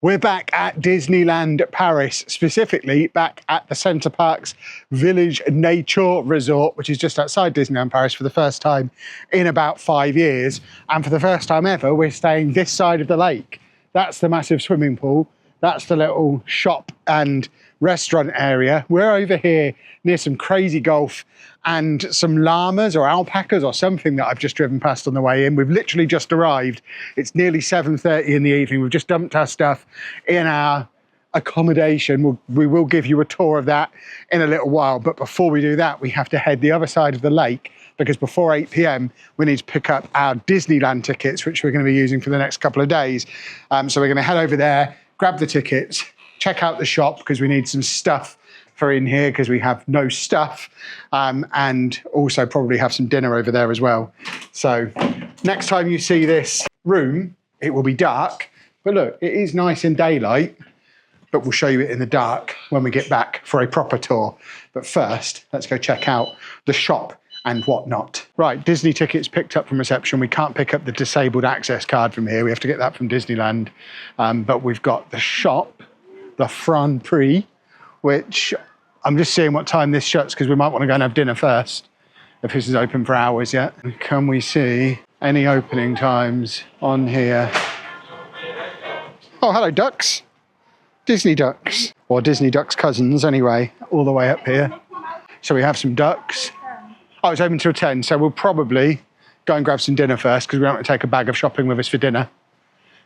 We're back at Disneyland Paris, specifically back at the Center Parcs Village Nature Resort, which is just outside Disneyland Paris for the first time in about 5 years. And for the first time ever, we're staying this side of the lake. That's the massive swimming pool. That's the little shop and restaurant area. We're over here near some crazy golf and some llamas or alpacas or something that I've just driven past on the way in. We've literally just arrived. It's nearly 7:30 in the evening. We've just dumped our stuff in our accommodation. We will give you a tour of that in a little while. But before we do that, we have to head the other side of the lake because before 8 p.m, we need to pick up our Disneyland tickets, which we're going to be using for the next couple of days. So we're going to head over there, grab the tickets, check out the shop because we need some stuff for in here because we have no stuff, and also probably have some dinner over there as well. So next time you see this room, it will be dark, but look, it is nice in daylight, but we'll show you it in the dark when we get back for a proper tour. But first, let's go check out the shop and whatnot. Right, Disney tickets picked up from reception. We can't pick up the disabled access card from here. We have to get that from Disneyland. But we've got the shop, the Franc Prix, which I'm just seeing what time this shuts because we might want to go and have dinner first, if this is open for hours yet. Can we see any opening times on here? Oh, hello, ducks. Disney ducks, or Disney ducks cousins anyway, all the way up here. So we have some ducks. Oh, it's open till 10, so we'll probably go and grab some dinner first because we don't want to take a bag of shopping with us for dinner.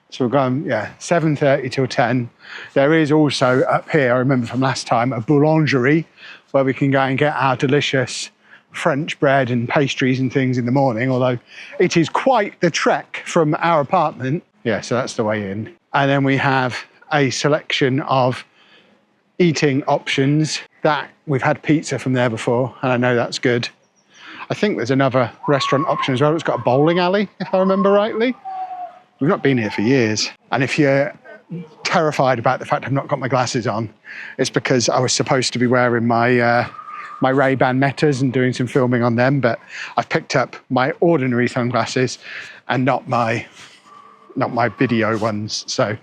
So we're going, 7:30 till 10. There is also up here, I remember from last time, a boulangerie where we can go and get our delicious French bread and pastries and things in the morning, although it is quite the trek from our apartment. Yeah, so that's the way in. And then we have a selection of eating options. That we've had pizza from there before, and I know that's good. I think there's another restaurant option as well. It's got a bowling alley, if I remember rightly. We've not been here for years. And if you're terrified about the fact I've not got my glasses on, it's because I was supposed to be wearing my my Ray-Ban Metas and doing some filming on them, but I've picked up my ordinary sunglasses and not my video ones. So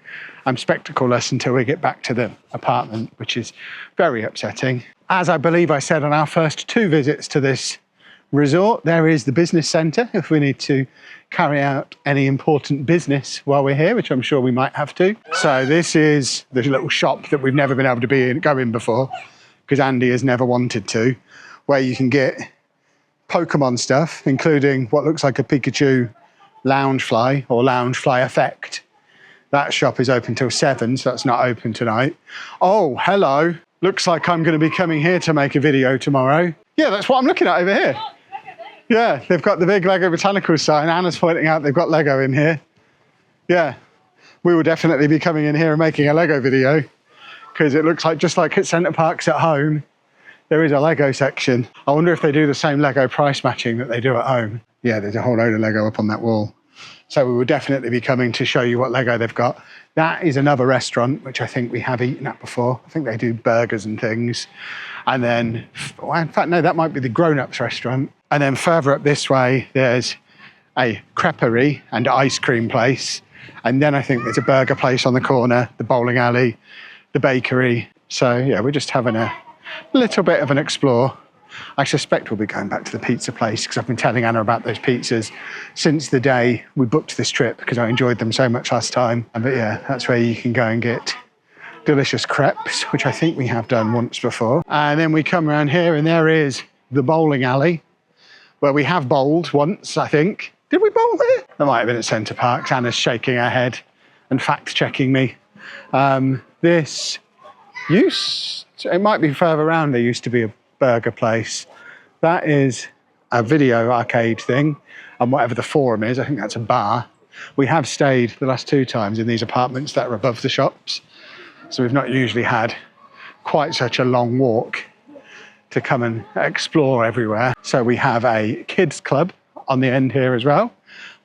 I'm spectacleless until we get back to the apartment, which is very upsetting. As I believe I said on our first 2 visits to this resort, there is the business centre if we need to carry out any important business while we're here, which I'm sure we might have to. So this is the little shop that we've never been able to go in before because Andy has never wanted to, where you can get Pokemon stuff, including what looks like a Pikachu loungefly or loungefly effect. That shop is open till 7, so that's not open tonight. Oh, hello. Looks like I'm going to be coming here to make a video tomorrow. Yeah, that's what I'm looking at over here. Yeah, they've got the big Lego Botanicals sign. Anna's pointing out they've got Lego in here. Yeah, we will definitely be coming in here and making a Lego video because it looks like, just like at Center Parcs at home, there is a Lego section. I wonder if they do the same Lego price matching that they do at home. Yeah, there's a whole load of Lego up on that wall. So we will definitely be coming to show you what Lego they've got. That is another restaurant, which I think we have eaten at before. I think they do burgers and things. And then, well, in fact, no, that might be the grown-ups restaurant. And then further up this way, there's a creperie and ice cream place. And then I think there's a burger place on the corner, the bowling alley, the bakery. So yeah, we're just having a little bit of an explore. I suspect we'll be going back to the pizza place because I've been telling Anna about those pizzas since the day we booked this trip because I enjoyed them so much last time. But yeah, that's where you can go and get delicious crepes, which I think we have done once before. And then we come around here and there is the bowling alley where we have bowled once, I think. Did we bowl there? That might have been at Center Parcs. Anna's shaking her head and fact-checking me. It might be further around. There used to be a burger place. That is a video arcade thing, and whatever the Forum is, I think that's a bar. We have stayed the last 2 times in these apartments that are above the shops, so we've not usually had quite such a long walk to come and explore everywhere. So we have a kids club on the end here as well,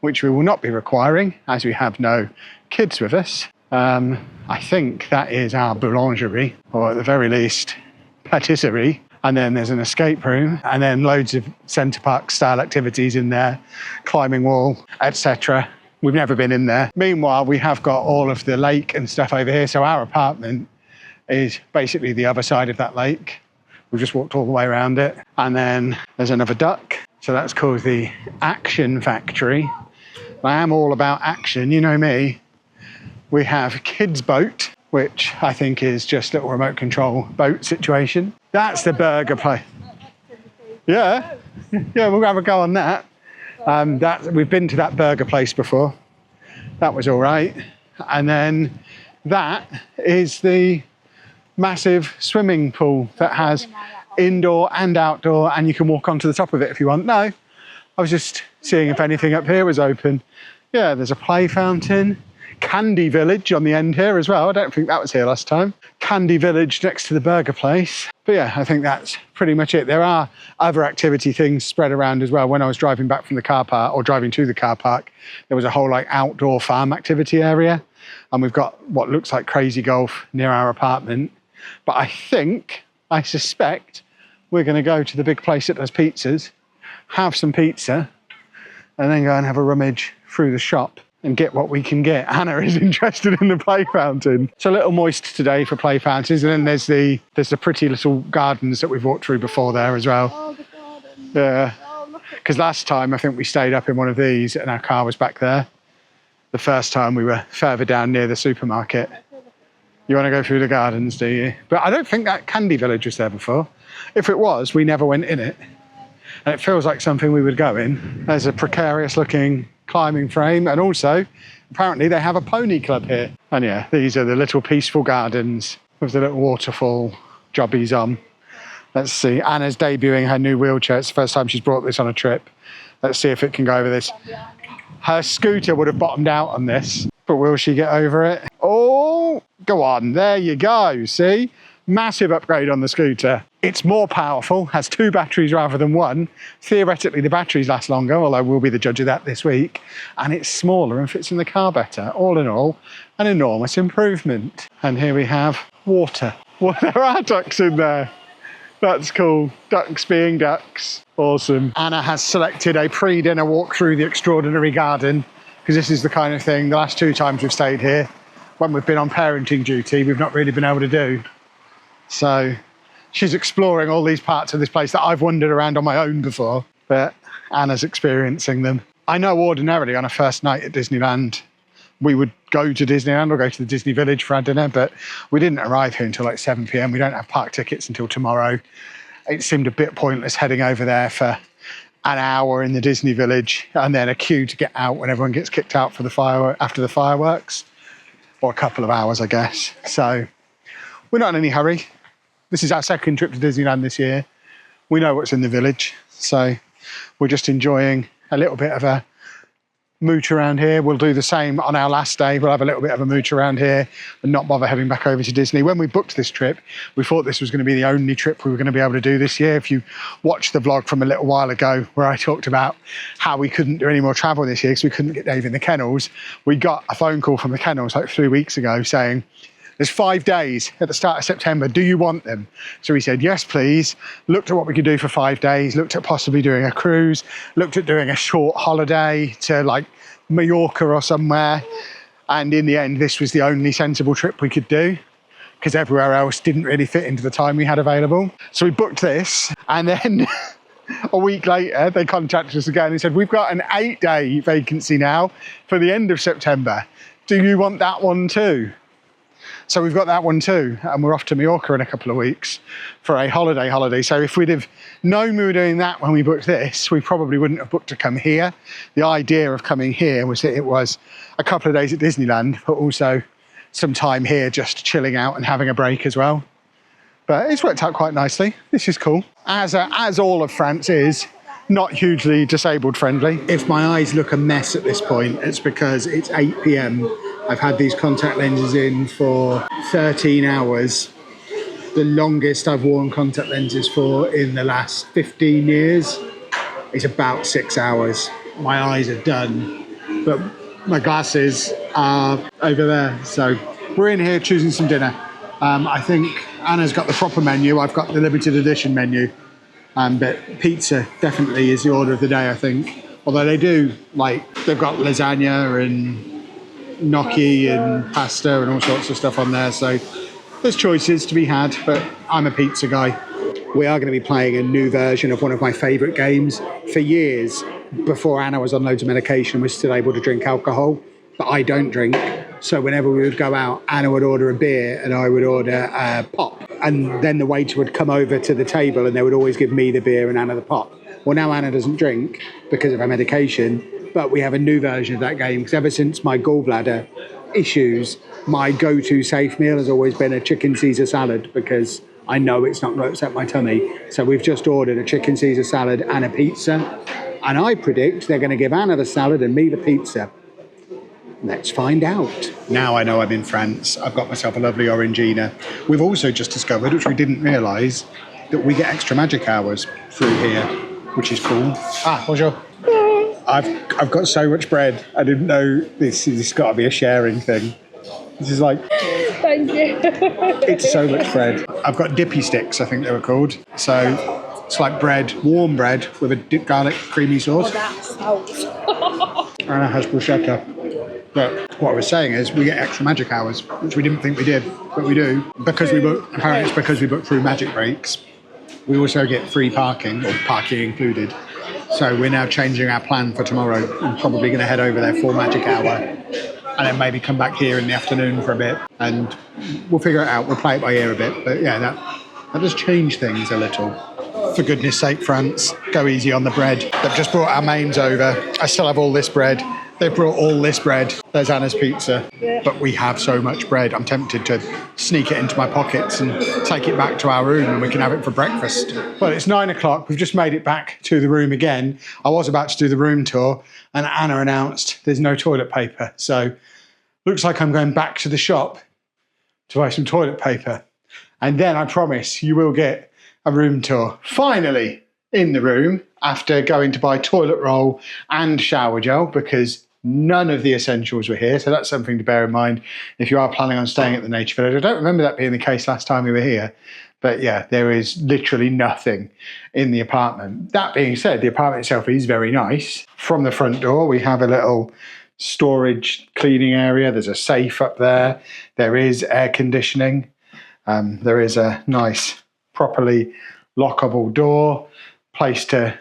which we will not be requiring as we have no kids with us. I think that is our boulangerie, or at the very least patisserie. And then there's an escape room, and then loads of Center Parcs style activities in there, climbing wall, etc. We've never been in there. Meanwhile, we have got all of the lake and stuff over here. So our apartment is basically the other side of that lake. We've just walked all the way around it. And then there's another duck. So that's called the Action Factory. I am all about action, you know me. We have Kids Boat, which I think is just a little remote control boat situation. That's the burger place. Yeah, yeah, we'll have a go on that. We've been to that burger place before. That was all right. And then that is the massive swimming pool that has indoor and outdoor, and you can walk onto the top of it if you want. No, I was just seeing if anything up here was open. Yeah, there's a play fountain. Candy Village on the end here as well. I don't think that was here last time. Candy Village next to the burger place. But yeah, I think that's pretty much it. There are other activity things spread around as well. When I was driving back from the car park, or driving to the car park, there was a whole like outdoor farm activity area. And we've got what looks like crazy golf near our apartment. But I suspect we're going to go to the big place that does pizzas, have some pizza, and then go and have a rummage through the shop and get what we can get. Anna is interested in the play fountain. It's a little moist today for play fountains, and then there's the pretty little gardens that we've walked through before there as well. Oh, the garden. Yeah. Oh, look at Because last time I think we stayed up in one of these and our car was back there. The first time we were further down near the supermarket. You want to go through the gardens, do you? But I don't think that Candy Village was there before. If it was, we never went in it. And it feels like something we would go in. There's a precarious looking climbing frame, and also apparently they have a pony club here. And yeah, these are the little peaceful gardens with the little waterfall jobbies on. Let's see, Anna's debuting her new wheelchair. It's the first time she's brought this on a trip. Let's see if it can go over this. Her scooter would have bottomed out on this, but will she get over it? Oh, go on, there you go, see? Massive upgrade on the scooter. It's more powerful, has 2 batteries rather than 1. Theoretically, the batteries last longer, although we'll be the judge of that this week. And it's smaller and fits in the car better. All in all, an enormous improvement. And here we have water. Well, there are ducks in there. That's cool. Ducks being ducks. Awesome. Anna has selected a pre-dinner walk through the extraordinary garden, because this is the kind of thing the last 2 times we've stayed here, when we've been on parenting duty, we've not really been able to do. So she's exploring all these parts of this place that I've wandered around on my own before, but Anna's experiencing them. I know ordinarily on a first night at Disneyland, we would go to Disneyland or go to the Disney Village for our dinner, but we didn't arrive here until like 7 p.m. We don't have park tickets until tomorrow. It seemed a bit pointless heading over there for an hour in the Disney Village and then a queue to get out when everyone gets kicked out for after the fireworks, or a couple of hours, I guess. So we're not in any hurry. This is our second trip to Disneyland this year. We know what's in the village, so we're just enjoying a little bit of a mooch around here. We'll do the same on our last day. We'll have a little bit of a mooch around here and not bother heading back over to Disney. When we booked this trip, we thought this was going to be the only trip we were going to be able to do this year. If you watched the vlog from a little while ago where I talked about how we couldn't do any more travel this year because we couldn't get Dave in the kennels, we got a phone call from the kennels like 3 weeks ago saying, there's 5 days at the start of September. Do you want them? So we said, yes, please. Looked at what we could do for 5 days, looked at possibly doing a cruise, looked at doing a short holiday to like Mallorca or somewhere. And in the end, this was the only sensible trip we could do because everywhere else didn't really fit into the time we had available. So we booked this, and then a week later, they contacted us again and said, we've got an 8-day vacancy now for the end of September. Do you want that one too? So we've got that one too, and we're off to Mallorca in a couple of weeks for a holiday. So if we'd have known we were doing that when we booked this, we probably wouldn't have booked to come here. The idea of coming here was that it was a couple of days at Disneyland, but also some time here just chilling out and having a break as well. But it's worked out quite nicely. This is cool. As all of France is, not hugely disabled friendly. If my eyes look a mess at this point, it's because it's 8 p.m. I've had these contact lenses in for 13 hours. The longest I've worn contact lenses for in the last 15 years is about 6 hours. My eyes are done, but my glasses are over there. So we're in here choosing some dinner. I think Anna's got the proper menu. I've got the limited edition menu. But pizza definitely is the order of the day, I think. Although they do, like, they've got lasagna and gnocchi and pasta and all sorts of stuff on there. So there's choices to be had, but I'm a pizza guy. We are going to be playing a new version of one of my favourite games. For years, before Anna was on loads of medication, was still able to drink alcohol, but I don't drink. So whenever we would go out, Anna would order a beer and I would order a pop. And then the waiter would come over to the table and they would always give me the beer and Anna the pop. Well, now Anna doesn't drink because of her medication, but we have a new version of that game because ever since my gallbladder issues, my go-to safe meal has always been a chicken Caesar salad because I know it's not going to upset my tummy. So we've just ordered a chicken Caesar salad and a pizza. And I predict they're going to give Anna the salad and me the pizza. Let's find out. Now I know I'm in France. I've got myself a lovely Orangina. We've also just discovered, which we didn't realise, that we get extra magic hours through here, which is cool. Ah, bonjour. I've got so much bread. I didn't know this has got to be a sharing thing. This is like... Thank you. It's so much bread. I've got dippy sticks, I think they were called. So it's like bread, warm bread with a garlic creamy sauce. Oh, that's And it has bruschetta. But what I was saying is we get extra magic hours, which we didn't think we did, but we do. Because we book, apparently it's because we book through Magic Breaks. We also get free parking, or parking included. So we're now changing our plan for tomorrow. I'm probably going to head over there for Magic Hour and then maybe come back here in the afternoon for a bit and we'll figure it out. We'll play it by ear a bit. But yeah, that does change things a little. For goodness sake, France, go easy on the bread. They've just brought our mains over. I still have all this bread. They brought all this bread. There's Anna's pizza. Yeah. But we have so much bread. I'm tempted to sneak it into my pockets and take it back to our room and we can have it for breakfast. Well, it's 9 o'clock. We've just made it back to the room again. I was about to do the room tour and Anna announced there's no toilet paper. So looks like I'm going back to the shop to buy some toilet paper. And then I promise you will get a room tour. Finally in the room after going to buy toilet roll and shower gel because none of the essentials were here. So that's something to bear in mind if you are planning on staying at the Nature Village. I don't remember that being the case last time we were here. But yeah, there is literally nothing in the apartment. That being said, the apartment itself is very nice. From the front door, we have a little storage cleaning area. There's a safe up there. There is air conditioning. There is a nice, properly lockable door, place to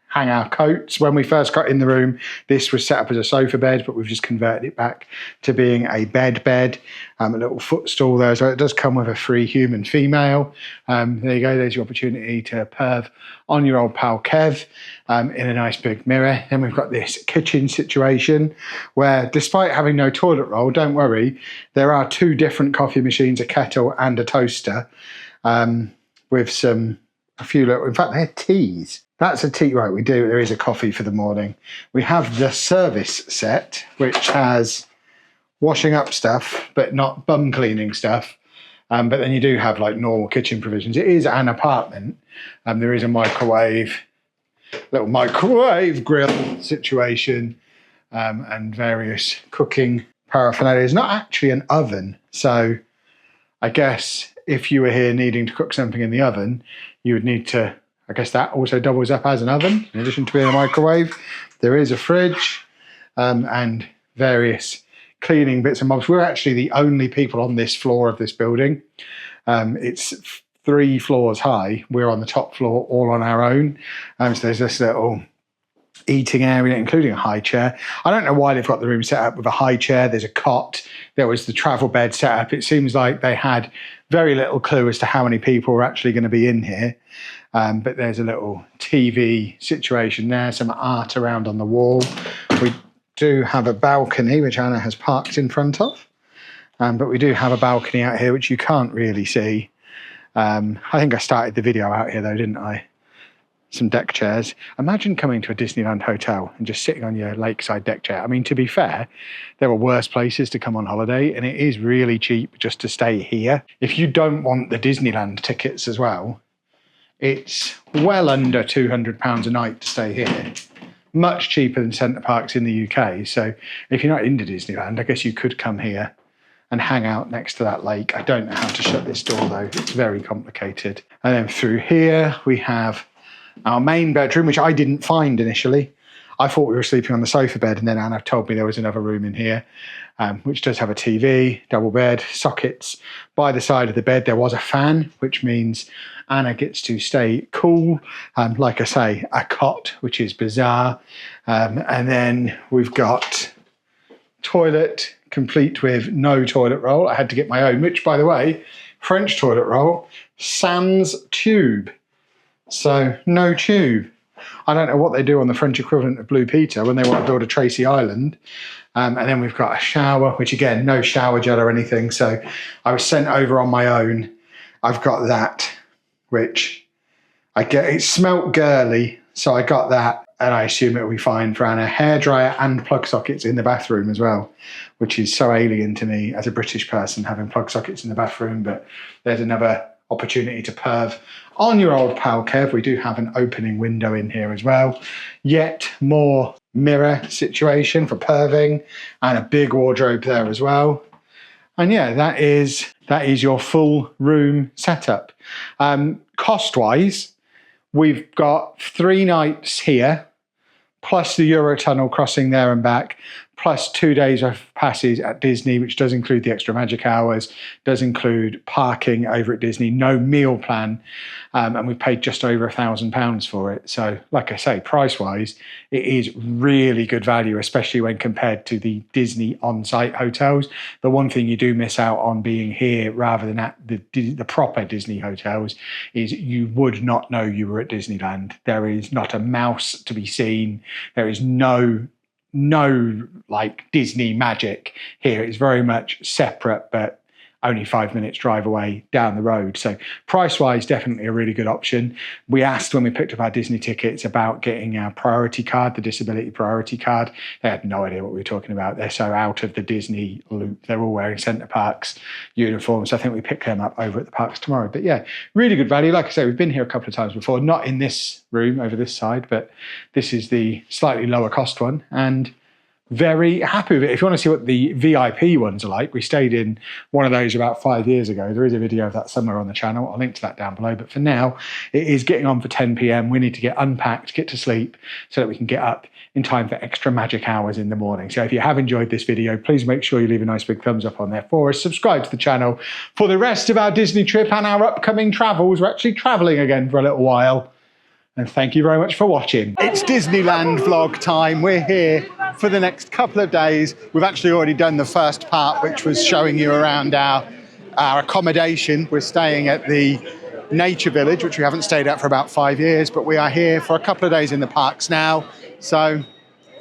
hang our coats. When we first got in the room, this was set up as a sofa bed, but we've just converted it back to being a bed. A little footstool there, so it does come with a free human female. There you go, there's your opportunity to perv on your old pal Kev in a nice big mirror. Then we've got this kitchen situation where, despite having no toilet roll, don't worry, there are 2 different coffee machines, a kettle and a toaster, with a few little, in fact, they're teas. That's a tea, right, there is a coffee for the morning. We have the service set, which has washing up stuff, but not bum cleaning stuff. But then you do have like normal kitchen provisions. It is an apartment. There is a little microwave grill situation, and various cooking paraphernalia. It's not actually an oven. So I guess if you were here needing to cook something in the oven, you would need to, I guess that also doubles up as an oven. In addition to being a microwave, there is a fridge and various cleaning bits and bobs. We're actually the only people on this floor of this building. It's 3 floors high. We're on the top floor all on our own. So there's this little eating area, including a high chair. I don't know why they've got the room set up with a high chair. There's a cot. There was the travel bed set up. It seems like they had very little clue as to how many people were actually going to be in here. But there's a little TV situation there, some art around on the wall. We do have a balcony, which Anna has parked in front of. But we do have a balcony out here, which you can't really see. I think I started the video out here though, didn't I? Some deck chairs. Imagine coming to a Disneyland hotel and just sitting on your lakeside deck chair. I mean, to be fair, there are worse places to come on holiday, and it is really cheap just to stay here. If you don't want the Disneyland tickets as well, it's well under £200 a night to stay here. Much cheaper than Centre Parcs in the UK. So if you're not into Disneyland, I guess you could come here and hang out next to that lake. I don't know how to shut this door though. It's very complicated. And then through here, we have our main bedroom, which I didn't find initially. I thought we were sleeping on the sofa bed, and then Anna told me there was another room in here, which does have a TV, double bed, sockets. By the side of the bed, there was a fan, which means Anna gets to stay cool. Like I say, a cot, which is bizarre. And then we've got toilet, complete with no toilet roll. I had to get my own, which, by the way, French toilet roll, sans tube. So no tube. I don't know what they do on the French equivalent of Blue Peter when they want to build a Tracy Island. And then we've got a shower, which again, no shower gel or anything. So I was sent over on my own. I've got that, which I get, it smelt girly. So I got that, and I assume it'll be fine for Anna. Hairdryer and plug sockets in the bathroom as well, which is so alien to me as a British person, having plug sockets in the bathroom. But there's another opportunity to perv on your old pal Kev. We do have an opening window in here as well. Yet more mirror situation for perving, and a big wardrobe there as well. And yeah, that is your full room setup. Cost-wise, we've got 3 nights here, plus the Eurotunnel crossing there and back, plus 2 days of passes at Disney, which does include the extra magic hours, does include parking over at Disney, no meal plan, and we paid just over £1,000 for it. So like I say, price-wise, it is really good value, especially when compared to the Disney on-site hotels. The one thing you do miss out on being here rather than at the proper Disney hotels is you would not know you were at Disneyland. There is not a mouse to be seen. There is no like Disney magic here. It's very much separate, but only 5 minutes drive away down the road. So price-wise, definitely a really good option. We asked when we picked up our Disney tickets about getting our priority card, the disability priority card. They had no idea what we were talking about. They're so out of the Disney loop. They're all wearing Centre Parcs uniforms. So I think we pick them up over at the Parcs tomorrow. But yeah, really good value. Like I say, we've been here a couple of times before, not in this room over this side, but this is the slightly lower cost one. And very happy with it. If you want to see what the VIP ones are like, we stayed in one of those about 5 years ago. There is a video of that somewhere on the channel. I'll link to that down below. But for now, it is getting on for 10 p.m. We need to get unpacked, get to sleep, so that we can get up in time for extra magic hours in the morning. So if you have enjoyed this video, please make sure you leave a nice big thumbs up on there for us. Subscribe to the channel for the rest of our Disney trip and our upcoming travels. We're actually traveling again for a little while. And thank you very much for watching. It's Disneyland vlog time. We're here for the next couple of days. We've actually already done the first part, which was showing you around our accommodation. We're staying at the Nature Village, which we haven't stayed at for about 5 years, but we are here for a couple of days in the parks now. So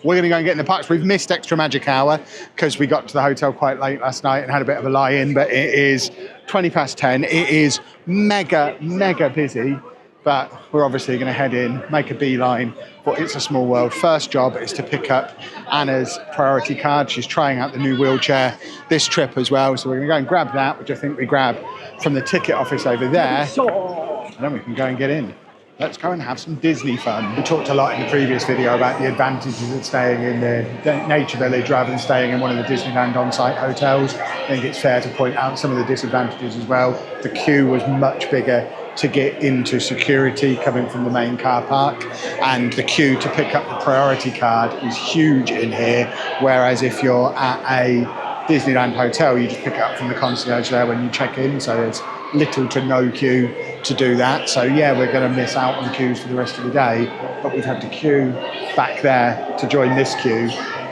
we're going to go and get in the parks. We've missed extra magic hour because we got to the hotel quite late last night and had a bit of a lie-in, but it is 10:20. It is mega busy. But we're obviously going to head in, make a beeline for It's a Small World. First job is to pick up Anna's priority card. She's trying out the new wheelchair this trip as well. So we're going to go and grab that, which I think we grab from the ticket office over there. And then we can go and get in. Let's go and have some Disney fun. We talked a lot in the previous video about the advantages of staying in the Nature Village rather than staying in one of the Disneyland on-site hotels. I think it's fair to point out some of the disadvantages as well. The queue was much bigger to get into security coming from the main car park, and the queue to pick up the priority card is huge in here, whereas if you're at a Disneyland hotel, you just pick it up from the concierge there when you check in, so there's little to no queue to do that. So yeah, we're going to miss out on queues for the rest of the day, but we've had to queue back there to join this queue,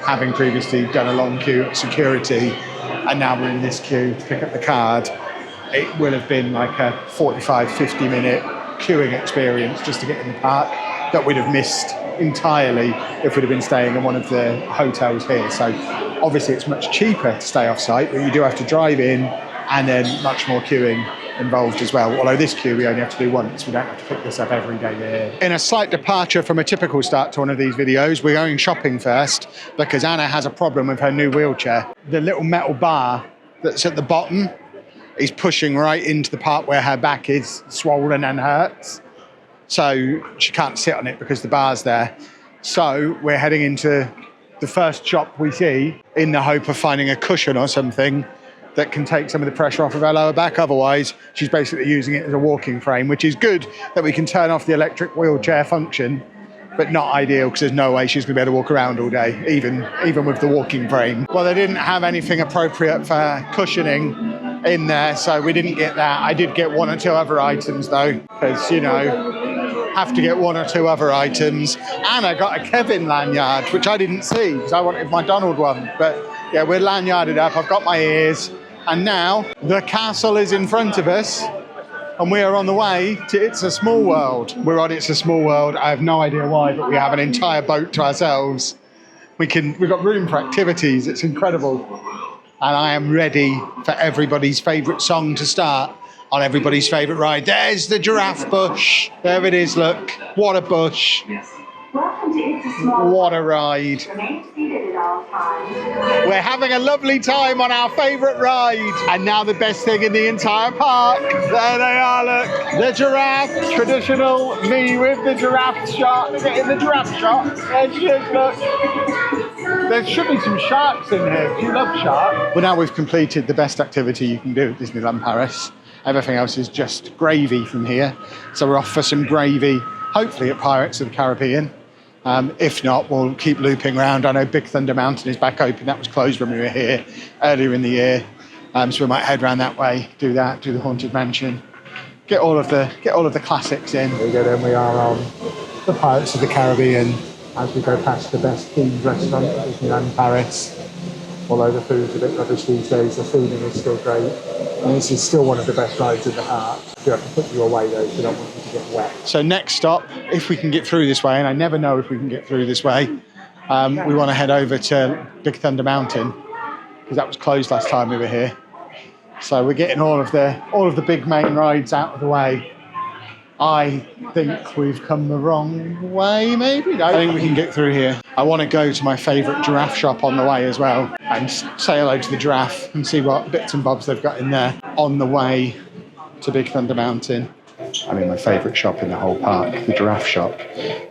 having previously done a long queue at security, and now we're in this queue to pick up the card. It will have been like a 45-50 minute queuing experience just to get in the park that we'd have missed entirely if we'd have been staying in one of the hotels here. So obviously it's much cheaper to stay off site, but you do have to drive in, and then much more queuing involved as well. Although this queue we only have to do once, we don't have to pick this up every day here. In a slight departure from a typical start to one of these videos, we're going shopping first because Anna has a problem with her new wheelchair. The little metal bar that's at the bottom is pushing right into the part where her back is swollen and hurts. So she can't sit on it because the bar's there. So we're heading into the first shop we see in the hope of finding a cushion or something that can take some of the pressure off of her lower back. Otherwise, she's basically using it as a walking frame, which is good that we can turn off the electric wheelchair function but not ideal because there's no way she's going to be able to walk around all day, even with the walking frame. Well, they didn't have anything appropriate for cushioning in there, so we didn't get that. I did get 1 or 2 other items though, because, you know, have to get 1 or 2 other items. And I got a Kevin lanyard, which I didn't see because I wanted my Donald one. But yeah, we're lanyarded up. I've got my ears. And now the castle is in front of us. And we are on the way to It's a Small World. We're on It's a Small World. I have no idea why, but we have an entire boat to ourselves. We've got room for activities. It's incredible. And I am ready for everybody's favourite song to start on everybody's favourite ride. There's the giraffe bush. There it is, look. What a bush. Welcome to It's a Small What a ride. Remain seated at all times. We're having a lovely time on our favourite ride. And now the best thing in the entire park. There they are, look. The giraffe. Traditional me with the giraffe shot. Look at the giraffe shot. There she is, look. There should be some sharks in here. Do you love sharks? Well, now we've completed the best activity you can do at Disneyland Paris. Everything else is just gravy from here. So we're off for some gravy, hopefully at Pirates of the Caribbean. If not, we'll keep looping around. I know Big Thunder Mountain is back open. That was closed when we were here earlier in the year. So we might head around that way, do that, do the Haunted Mansion, get all of the classics in. There we go, then we are on the Pirates of the Caribbean as we go past the best themed restaurant at Disneyland Paris. Although the food's a bit rubbish these days, the feeling is still great. And this is still one of the best rides in the park. I do have to put you away though, so I don't want you to get wet. So next stop, if we can get through this way, and I never know if we can get through this way, we want to head over to Big Thunder Mountain, because that was closed last time we were here. So we're getting all of the big main rides out of the way. I think we've come the wrong way, maybe? No, I think we can get through here. I want to go to my favourite giraffe shop on the way as well and say hello to the giraffe and see what bits and bobs they've got in there on the way to Big Thunder Mountain. I mean, my favourite shop in the whole park, the giraffe shop.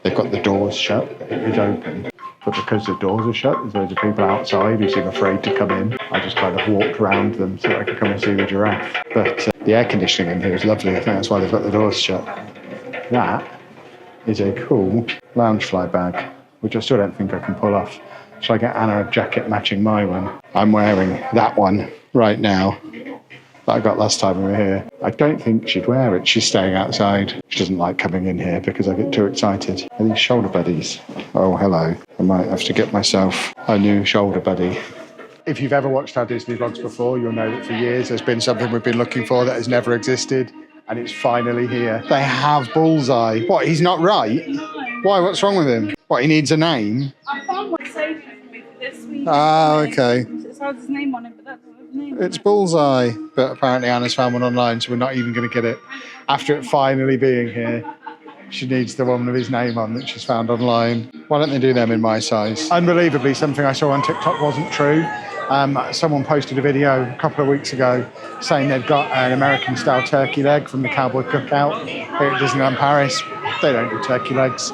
They've got the doors shut, it is open. But because the doors are shut, there's loads of people outside who seem afraid to come in. I just kind of walked around them so I could come and see the giraffe. But the air conditioning in here is lovely. I think that's why they've got the doors shut. That is a cool Loungefly bag, which I still don't think I can pull off. Shall I get Anna a jacket matching my one? I'm wearing that one right now that I got last time we were here. I don't think she'd wear it. She's staying outside. She doesn't like coming in here because I get too excited. Are these shoulder buddies? Oh, hello. I might have to get myself a new shoulder buddy. If you've ever watched our Disney vlogs before, you'll know that for years there's been something we've been looking for that has never existed, and it's finally here. They have Bullseye. What, he's not right? Why, what's wrong with him? What, he needs a name? I found one saved for me for this week. Ah, okay. It has his name on it, but that doesn't have his name on It's it. Bullseye, but apparently Anna's found one online, so we're not even going to get it. After it finally being here, she needs the one with his name on that she's found online. Why don't they do them in my size? Unbelievably, something I saw on TikTok wasn't true. Someone posted a video a couple of weeks ago saying they'd got an American-style turkey leg from the Cowboy Cookout here at Disneyland Paris. They don't do turkey legs.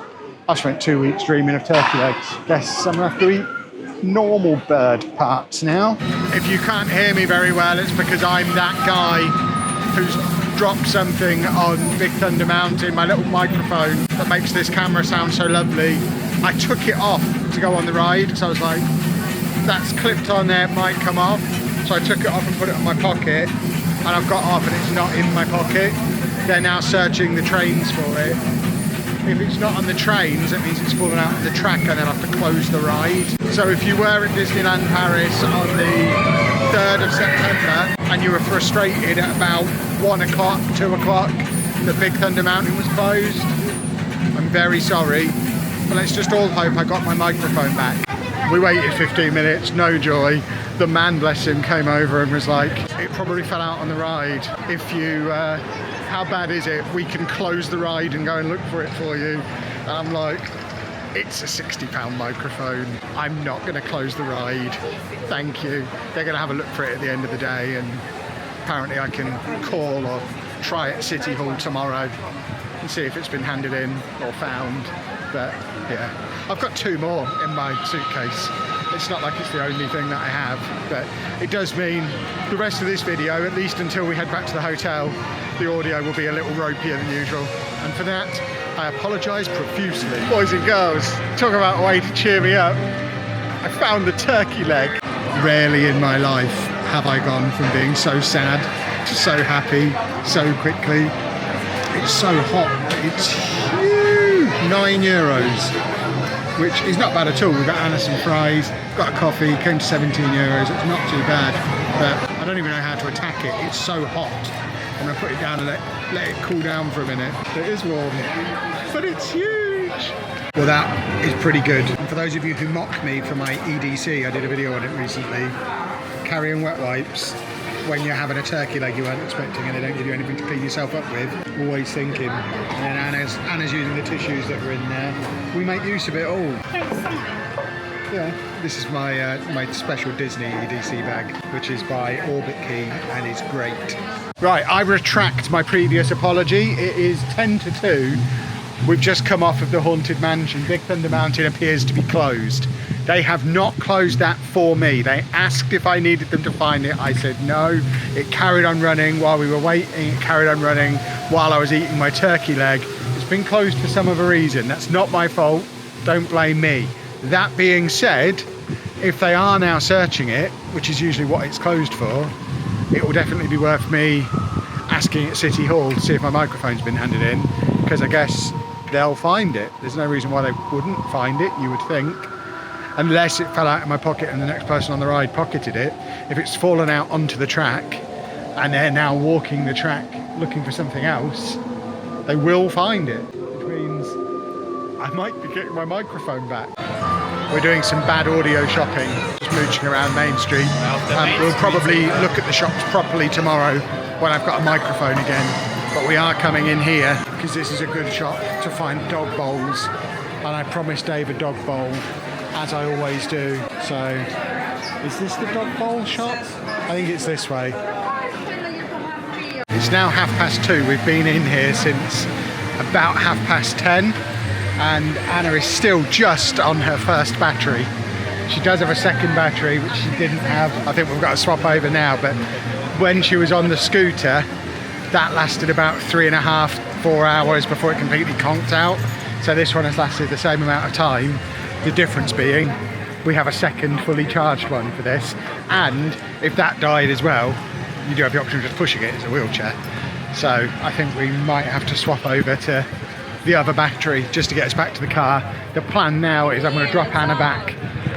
I've spent 2 weeks dreaming of turkey legs. Guess I'm going to have to eat normal bird parts now. If you can't hear me very well, it's because I'm that guy who's dropped something on Big Thunder Mountain, my little microphone that makes this camera sound so lovely. I took it off to go on the ride because I was like, that's clipped on there, it might come off. So I took it off and put it in my pocket, and I've got off and it's not in my pocket. They're now searching the trains for it. If it's not on the trains, it means it's fallen out of the track and they'll have to close the ride. So if you were at Disneyland Paris on the 3rd of September and you were frustrated at about 1 o'clock, 2 o'clock, that Big Thunder Mountain was closed, I'm very sorry. But let's just all hope I got my microphone back. We waited 15 minutes, no joy. The man, bless him, came over and was like, it probably fell out on the ride. If you, how bad is it? We can close the ride and go and look for it for you. And I'm like, it's a £60 microphone. I'm not going to close the ride. Thank you. They're going to have a look for it at the end of the day, and apparently I can call or try at City Hall tomorrow and see if it's been handed in or found. But yeah, I've got 2 more in my suitcase. It's not like it's the only thing that I have, but it does mean the rest of this video, at least until we head back to the hotel, the audio will be a little ropier than usual. And for that, I apologise profusely. Boys and girls, talk about a way to cheer me up. I found the turkey leg. Rarely in my life have I gone from being so sad to so happy so quickly. It's so hot. It's huge. €9, which is not bad at all. We've got Anna some fries, got a coffee, came to €17. It's not too bad, but I don't even know how to attack it. It's so hot. I'm gonna put it down and let it cool down for a minute. It is warm, but it's huge. Well, that is pretty good. And for those of you who mock me for my EDC, I did a video on it recently. Carrying wet wipes when you're having a turkey leg you weren't expecting and they don't give you anything to clean yourself up with. Always thinking. And Anna's using the tissues that were in there. We make use of it all. Yeah, this is my my special Disney EDC bag, which is by Orbit Key and is great. Right, I retract my previous apology. It is 10 to 2. We've just come off of the Haunted Mansion. Big Thunder Mountain appears to be closed. They have not closed that for me. They asked if I needed them to find it. I said no. It carried on running while we were waiting. It carried on running while I was eating my turkey leg. It's been closed for some other reason. That's not my fault. Don't blame me. That being said, if they are now searching it, which is usually what it's closed for, it will definitely be worth me asking at City Hall to see if my microphone's been handed in, because I guess they'll find it. There's no reason why they wouldn't find it, you would think, unless it fell out of my pocket and the next person on the ride pocketed it. If it's fallen out onto the track and they're now walking the track looking for something else, they will find it, which means I might be getting my microphone back. We're doing some bad audio shopping, just mooching around Main Street. We'll probably look at the shops properly tomorrow when I've got a microphone again. But we are coming in here because this is a good shop to find dog bowls. And I promised Dave a dog bowl, as I always do. So, is this the dog bowl shop? I think it's this way. It's now 2:30. We've been in here since about 10:30. And Anna is still just on her first battery. She does have a second battery, which she didn't have. I think we've got to swap over now, but when she was on the scooter, that lasted about 3.5, 4 hours before it completely conked out. So this one has lasted the same amount of time. The difference being, we have a second fully charged one for this. And if that died as well, you do have the option of just pushing it as a wheelchair. So I think we might have to swap over to the other battery just to get us back to the car. The plan now is I'm going to drop Anna back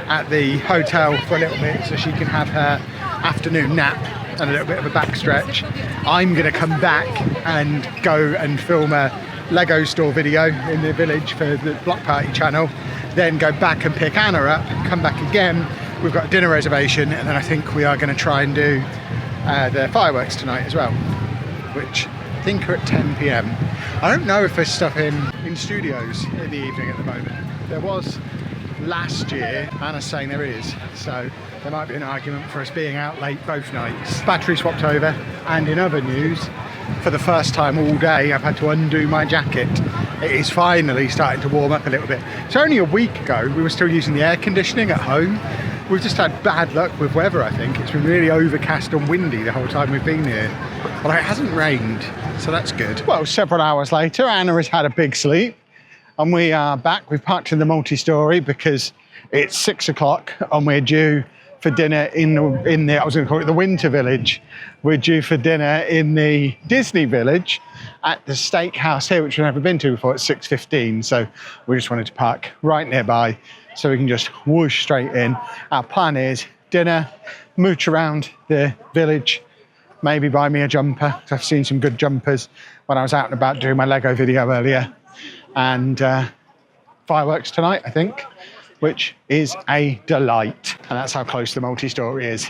at the hotel for a little bit so she can have her afternoon nap and a little bit of a back stretch. I'm going to come back and go and film a Lego store video in the village for the Block Party channel, then go back and pick Anna up, come back again. We've got a dinner reservation, and then I think we are going to try and do the fireworks tonight as well, which I think are at 10 PM. I don't know if there's stuff in studios in the evening at the moment. There was last year, Anna's saying there is, so there might be an argument for us being out late both nights. Battery swapped over, and in other news, for the first time all day, I've had to undo my jacket. It is finally starting to warm up a little bit. So only a week ago, we were still using the air conditioning at home. We've just had bad luck with weather, I think. It's been really overcast and windy the whole time we've been here. Well, it hasn't rained, so that's good. Well, several hours later, Anna has had a big sleep, and we are back. We've parked in the multi-story because it's 6 o'clock and we're due for dinner in the, I was going to call it the Winter Village. We're due for dinner in the Disney Village at the Steakhouse here, which we've never been to before, at 6:15. So we just wanted to park right nearby so we can just whoosh straight in. Our plan is dinner, mooch around the village, maybe buy me a jumper. I've seen some good jumpers when I was out and about doing my Lego video earlier. And fireworks tonight, I think, which is a delight. And that's how close the multi-story is.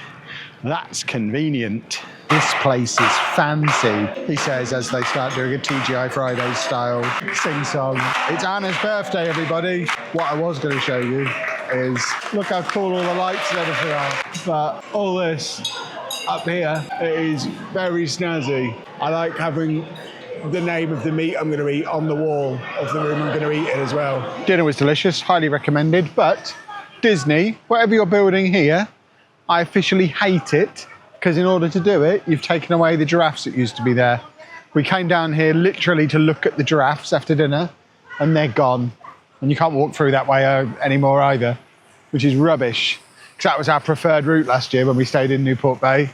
That's convenient. This place is fancy, he says as they start doing a TGI Fridays style sing-song. It's Anna's birthday, everybody. What I was going to show you is, look how cool all the lights and everything are. But all this up here, it is very snazzy. I like having the name of the meat I'm going to eat on the wall of the room I'm going to eat in as well. Dinner was delicious, highly recommended, but Disney, whatever you're building here, I officially hate it, because in order to do it, you've taken away the giraffes that used to be there. We came down here literally to look at the giraffes after dinner, and they're gone. And you can't walk through that way anymore either, which is rubbish. Because that was our preferred route last year when we stayed in Newport Bay.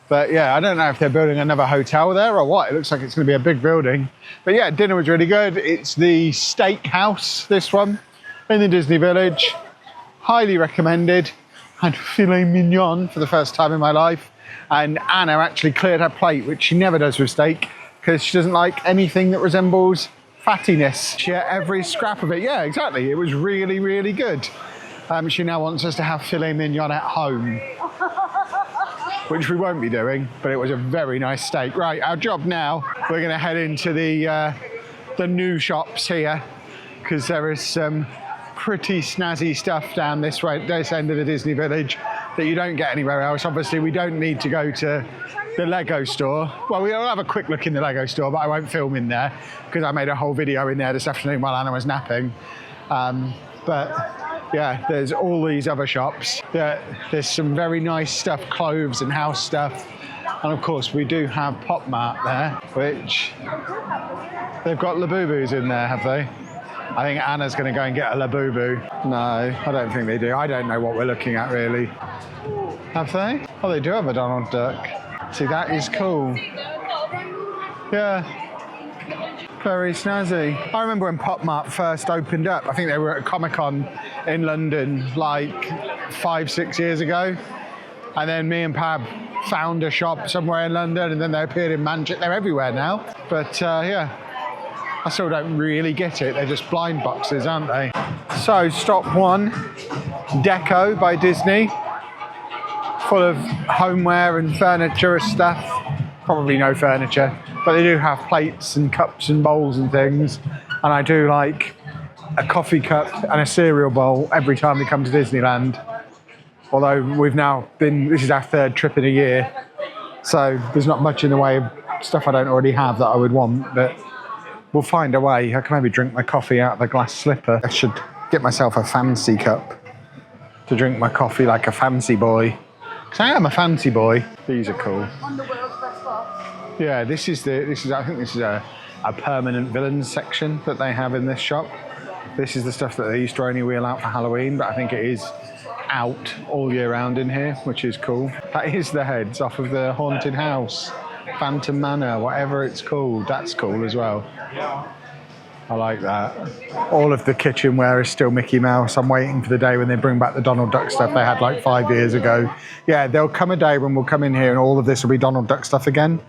But yeah, I don't know if they're building another hotel there or what. It looks like it's going to be a big building. But yeah, dinner was really good. It's the Steakhouse, this one, in the Disney Village. Highly recommended. Had filet mignon for the first time in my life. And Anna actually cleared her plate, which she never does with steak, because she doesn't like anything that resembles fattiness. She ate every scrap of it. Yeah, exactly. It was really, really good. She now wants us to have filet mignon at home, which we won't be doing, but it was a very nice steak. Right, our job now, we're going to head into the new shops here, because there is some pretty snazzy stuff down this way, this end of the Disney Village, that you don't get anywhere else. Obviously, we don't need to go to the Lego store. Well, we'll have a quick look in the Lego store, but I won't film in there, because I made a whole video in there this afternoon while Anna was napping. But yeah, there's all these other shops. There's some very nice stuff, clothes and house stuff. And of course, we do have Pop Mart there, which they've got Labubus in there, have they? I think Anna's going to go and get a Labubu. No, I don't think they do. I don't know what we're looking at, really. Have they? Oh, they do have a Donald Duck. See, that is cool. Yeah. Very snazzy. I remember when Pop Mart first opened up. I think they were at Comic-Con in London like 5-6 years ago. And then me and Pab found a shop somewhere in London, and then they appeared in Manchester. They're everywhere now. But yeah, I still don't really get it. They're just blind boxes, aren't they? So, stop one, Deco by Disney. Full of homeware and furniture stuff. Probably no furniture, but they do have plates and cups and bowls and things. And I do like a coffee cup and a cereal bowl every time we come to Disneyland. Although we've now been, this is our 3rd trip in a year, so there's not much in the way of stuff I don't already have that I would want, but we'll find a way. I can maybe drink my coffee out of a glass slipper. I should get myself a fancy cup to drink my coffee like a fancy boy. Because I am a fancy boy. These are cool. On the world's best box. Yeah, I think this is a permanent villains section that they have in this shop. This is the stuff that they used to only wheel out for Halloween, but I think it is out all year round in here, which is cool. That is the heads off of the haunted house, Phantom Manor, whatever it's called. That's cool as well. I like that. All of the kitchenware is still Mickey Mouse. I'm waiting for the day when they bring back the Donald Duck stuff they had like 5 years ago. Yeah, there'll come a day when we'll come in here and all of this will be Donald Duck stuff again.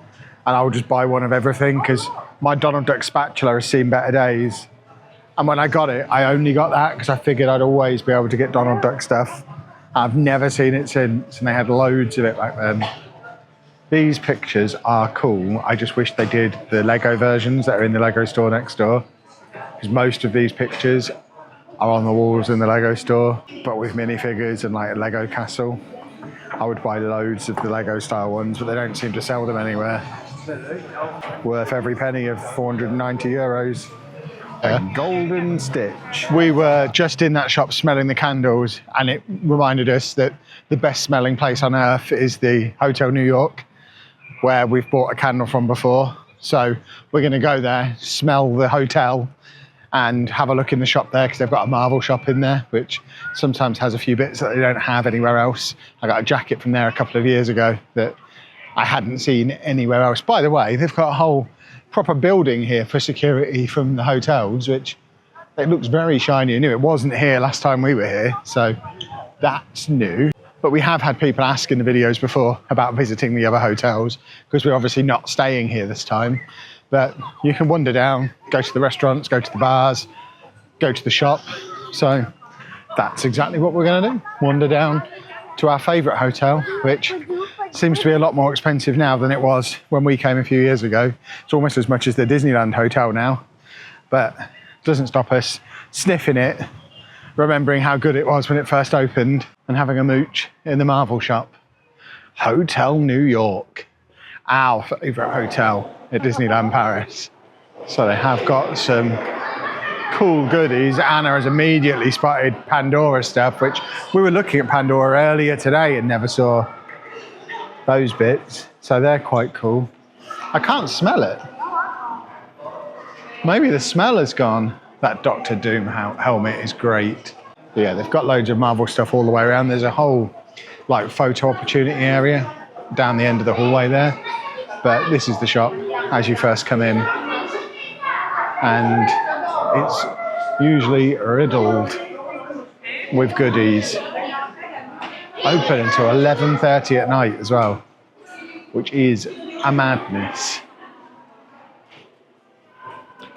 And I'll just buy one of everything, because my Donald Duck spatula has seen better days. And when I got it, I only got that because I figured I'd always be able to get Donald Duck stuff. I've never seen it since, and they had loads of it back then. These pictures are cool. I just wish they did the Lego versions that are in the Lego store next door. Because most of these pictures are on the walls in the Lego store, but with minifigures and like a Lego castle. I would buy loads of the Lego style ones, but they don't seem to sell them anywhere. Worth every penny of 490 euros. A golden stitch. We were just in that shop smelling the candles, and it reminded us that the best smelling place on earth is the Hotel New York, where we've bought a candle from before. So we're going to go there, smell the hotel, and have a look in the shop there, because they've got a Marvel shop in there, which sometimes has a few bits that they don't have anywhere else. I got a jacket from there a couple of years ago that I hadn't seen anywhere else. By the way, they've got a whole proper building here for security from the hotels, which it looks very shiny and new. It wasn't here last time we were here, so that's new. But we have had people ask in the videos before about visiting the other hotels, because we're obviously not staying here this time. But you can wander down, go to the restaurants, go to the bars, go to the shop. So that's exactly what we're going to do. Wander down to our favourite hotel, which seems to be a lot more expensive now than it was when we came a few years ago. It's almost as much as the Disneyland hotel now, but it doesn't stop us sniffing it, remembering how good it was when it first opened, and having a mooch in the Marvel shop. Hotel New York, our favourite hotel at Disneyland Paris. So they have got some cool goodies. Anna has immediately spotted Pandora stuff, which we were looking at Pandora earlier today and never saw those bits. So they're quite cool. I can't smell it. Maybe the smell has gone. That Doctor Doom helmet is great. But yeah, they've got loads of Marvel stuff all the way around. There's a whole like photo opportunity area down the end of the hallway there. But this is the shop as you first come in. And it's usually riddled with goodies. Open until 11:30 at night as well, which is a madness.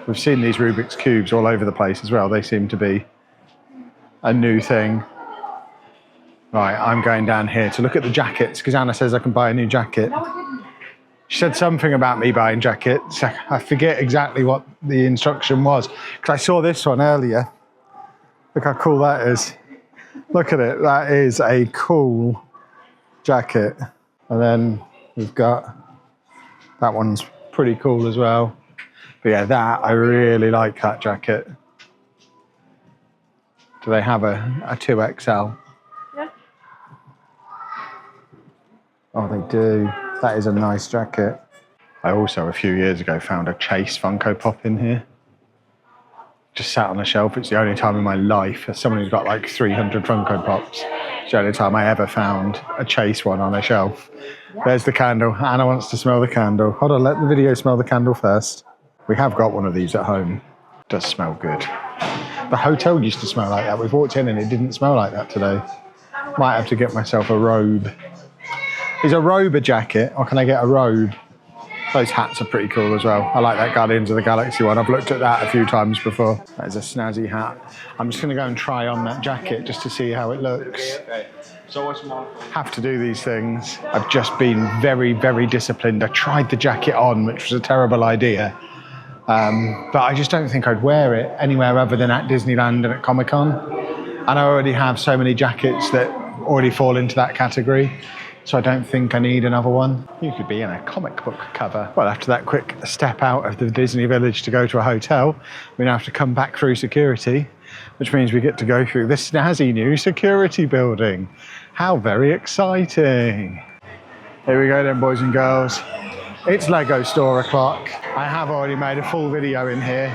We've seen these Rubik's Cubes all over the place as well. They seem to be a new thing. Right, I'm going down here to look at the jackets because Anna says I can buy a new jacket. She said something about me buying jackets. I forget exactly what the instruction was because I saw this one earlier. Look how cool that is. Look at it. That is a cool jacket. And then we've got, that one's pretty cool as well. But yeah, that, I really like that jacket. Do they have a 2XL? Yeah. Oh, they do. That is a nice jacket. I also, a few years ago, found a Chase Funko Pop in here. Just sat on the shelf. It's the only time in my life, as someone who's got like 300 Funko Pops, it's the only time I ever found a Chase one on a shelf. There's the candle. Anna wants to smell the candle. Hold on, let the video smell the candle first. We have got one of these at home. It does smell good. The hotel used to smell like that. We've walked in and it didn't smell like that today. Might have to get myself a robe. Is a robe a jacket or can I get a robe? Those hats are pretty cool as well. I like that Guardians of the Galaxy one. I've looked at that a few times before. That is a snazzy hat. I'm just gonna go and try on that jacket just to see how it looks. Have to do these things. I've just been very, very disciplined. I tried the jacket on, which was a terrible idea. But I just don't think I'd wear it anywhere other than at Disneyland and at Comic-Con. And I already have so many jackets that already fall into that category. So I don't think I need another one. You could be in a comic book cover. Well, after that quick step out of the Disney Village to go to a hotel, we now have to come back through security, which means we get to go through this snazzy new security building. How very exciting. Here we go then, boys and girls. It's Lego store o'clock. I have already made a full video in here,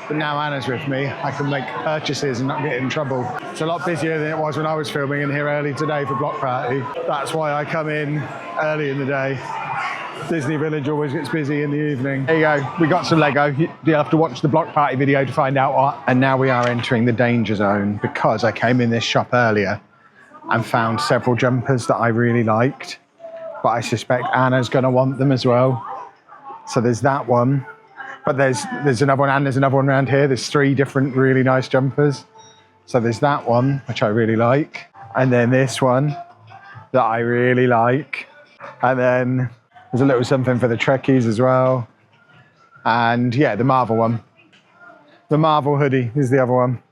but now Anna's with me, I can make purchases and not get in trouble. It's a lot busier than it was when I was filming in here early today for Block Party. That's why I come in early in the day. Disney Village always gets busy in the evening. There you go, we got some Lego. You'll have to watch the Block Party video to find out what. And now we are entering the danger zone because I came in this shop earlier and found several jumpers that I really liked. But I suspect Anna's gonna want them as well. So there's that one. But there's another one, and there's another one around here. There's 3 different really nice jumpers. So there's that one, which I really like. And then this one that I really like. And then there's a little something for the Trekkies as well. And yeah, the Marvel one. The Marvel hoodie is the other one.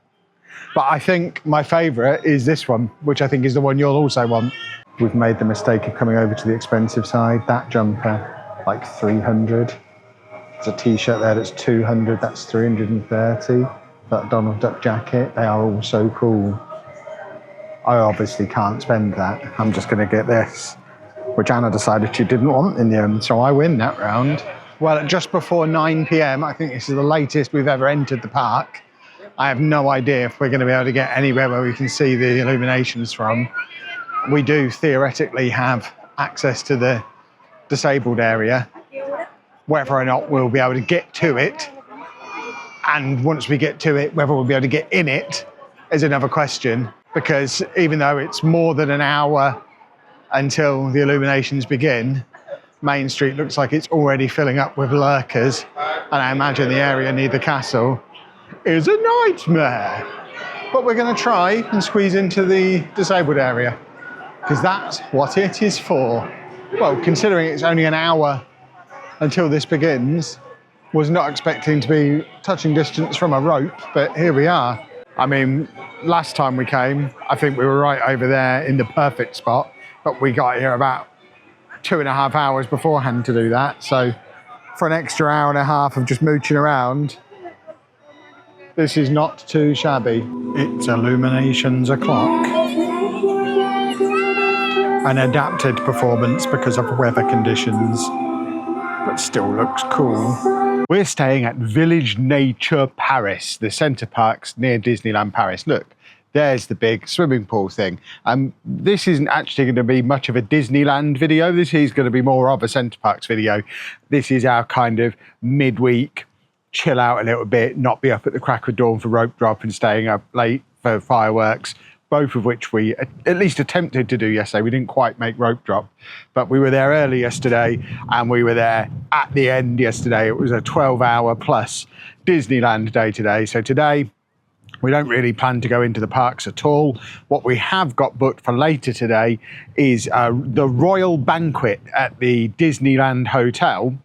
But I think my favorite is this one, which I think is the one you'll also want. We've made the mistake of coming over to the expensive side. That jumper, like 300. There's a t-shirt there that's 200, that's 330. That Donald Duck jacket, they are all so cool. I obviously can't spend that. I'm just gonna get this, which Anna decided she didn't want in the end, so I win that round. Well, at just before 9 PM, I think this is the latest we've ever entered the park. I have no idea if we're gonna be able to get anywhere where we can see the Illuminations from. We do theoretically have access to the disabled area. Whether or not we'll be able to get to it, and once we get to it, whether we'll be able to get in it is another question, because even though it's more than an hour until the illuminations begin, Main Street looks like it's already filling up with lurkers, and I imagine the area near the castle is a nightmare. But we're going to try and squeeze into the disabled area, because that's what it is for. Well, considering it's only an hour until this begins, was not expecting to be touching distance from a rope, but here we are. I mean, last time we came, I think we were right over there in the perfect spot, but we got here about 2.5 hours beforehand to do that. So for an extra hour and a half of just mooching around, This is not too shabby. It's Illuminations o'clock. An adapted performance because of weather conditions, but still looks cool. We're staying at Village Nature Paris, the Center Parcs near Disneyland Paris. Look, there's the big swimming pool thing. This isn't actually going to be much of a Disneyland video. This is going to be more of a Center Parcs video. This is our kind of midweek, chill out a little bit, not be up at the crack of dawn for rope drop and staying up late for fireworks, both of which we at least attempted to do yesterday. We didn't quite make rope drop, but we were there early yesterday and we were there at the end yesterday. It was a 12-hour plus Disneyland day today. So today, we don't really plan to go into the parks at all. What we have got booked for later today is the Royal Banquet at the Disneyland Hotel,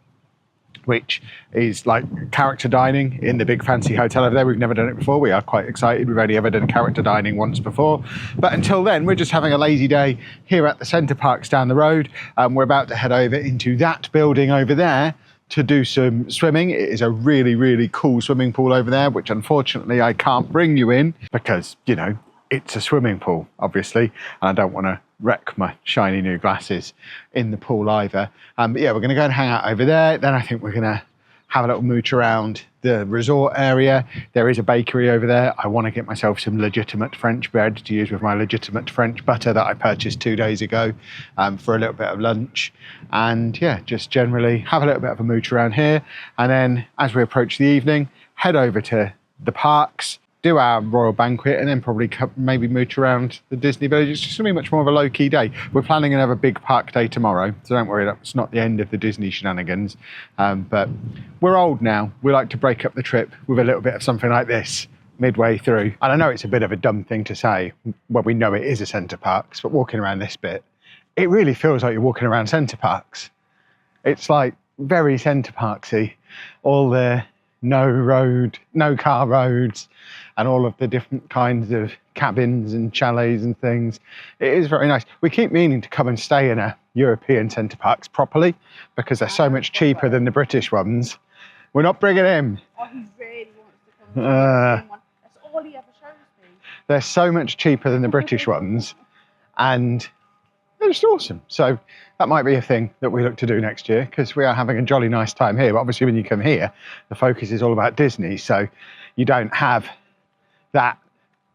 which is like character dining in the big fancy hotel over there. We've never done it before. We are quite excited. We've only ever done character dining once before. But until then, we're just having a lazy day here at the Center Parcs down the road. We're about to head over into that building over there to do some swimming. It is a really, really cool swimming pool over there, which unfortunately I can't bring you in because, you know, it's a swimming pool, obviously, and I don't want to wreck my shiny new glasses in the pool either. But yeah, we're going to go and hang out over there. Then I think we're going to have a little mooch around the resort area. There is a bakery over there. I want to get myself some legitimate French bread to use with my legitimate French butter that I purchased 2 days ago for a little bit of lunch. And yeah, just generally have a little bit of a mooch around here. And then as we approach the evening, head over to the parks, do our Royal Banquet, and then probably maybe mooch around the Disney Village. It's just going to be much more of a low-key day. We're planning another big park day tomorrow, so don't worry, it's not the end of the Disney shenanigans. But we're old now. We like to break up the trip with a little bit of something like this midway through. And I know it's a bit of a dumb thing to say when we know it is a Center Parcs, but walking around this bit, it really feels like you're walking around Center Parcs. It's like very Center Parcsy. All the no car roads and all of the different kinds of cabins and chalets and things. It is very nice. We keep meaning to come and stay in a European Center Parcs properly because they're so much cheaper than the British ones. We're not bringing him. Oh, he really wants to come to the European one. That's all he ever shows me. They're so much cheaper than the British ones and they're just awesome. So that might be a thing that we look to do next year because we are having a jolly nice time here. But obviously when you come here, the focus is all about Disney. So you don't have that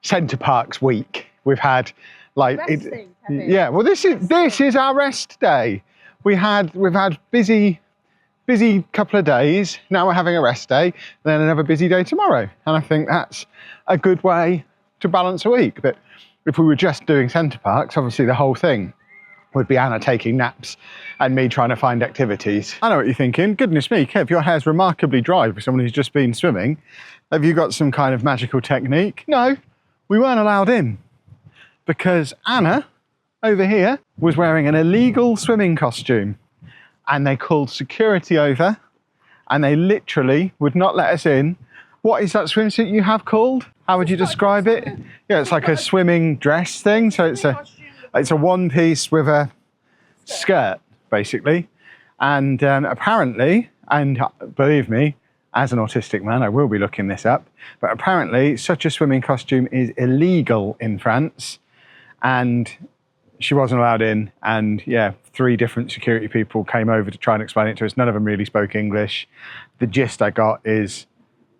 Center Parcs week. We've had like, yeah, well this is our rest day. We've had busy couple of days. Now we're having a rest day, then another busy day tomorrow. And I think that's a good way to balance a week. But if we were just doing Center Parcs, obviously the whole thing would be Anna taking naps and me trying to find activities. I know what you're thinking. Goodness me, Kev, your hair's remarkably dry for someone who's just been swimming. Have you got some kind of magical technique? No, we weren't allowed in because Anna over here was wearing an illegal swimming costume and they called security over and they literally would not let us in. What is that swimsuit you have called? How would you describe it? Yeah, it's like a swimming dress thing. So it's a one piece with a skirt, basically. And apparently, and believe me, as an autistic man, I will be looking this up, but apparently such a swimming costume is illegal in France. And she wasn't allowed in. And yeah, 3 different security people came over to try and explain it to us. None of them really spoke English. The gist I got is,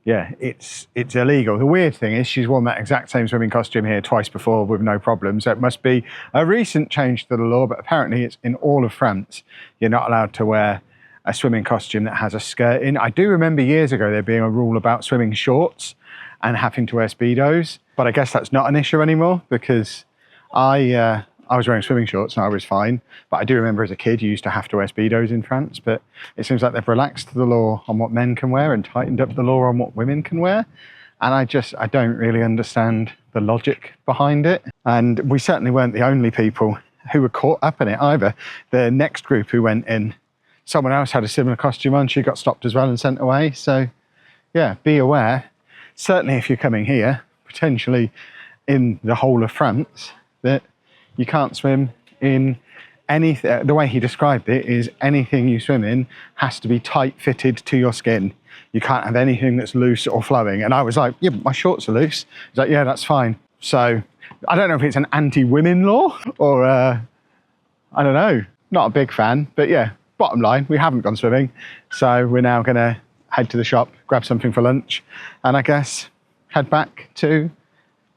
yeah, it's illegal. The weird thing is she's worn that exact same swimming costume here twice before with no problem. So it must be a recent change to the law, but apparently it's in all of France. You're not allowed to wear a swimming costume that has a skirt in. I do remember years ago there being a rule about swimming shorts and having to wear Speedos, but I guess that's not an issue anymore because I was wearing swimming shorts and I was fine. But I do remember as a kid, you used to have to wear Speedos in France, but it seems like they've relaxed the law on what men can wear and tightened up the law on what women can wear. And I don't really understand the logic behind it. And we certainly weren't the only people who were caught up in it either. The next group who went in, someone else had a similar costume on, she got stopped as well and sent away. So yeah, be aware, certainly if you're coming here, potentially in the whole of France, that you can't swim in anything, the way he described it is anything you swim in has to be tight fitted to your skin. You can't have anything that's loose or flowing. And I was like, yeah, but my shorts are loose. He's like, yeah, that's fine. So I don't know if it's an anti-women law or I don't know. Not a big fan, but yeah, bottom line, we haven't gone swimming. So we're now going to head to the shop, grab something for lunch, and I guess head back to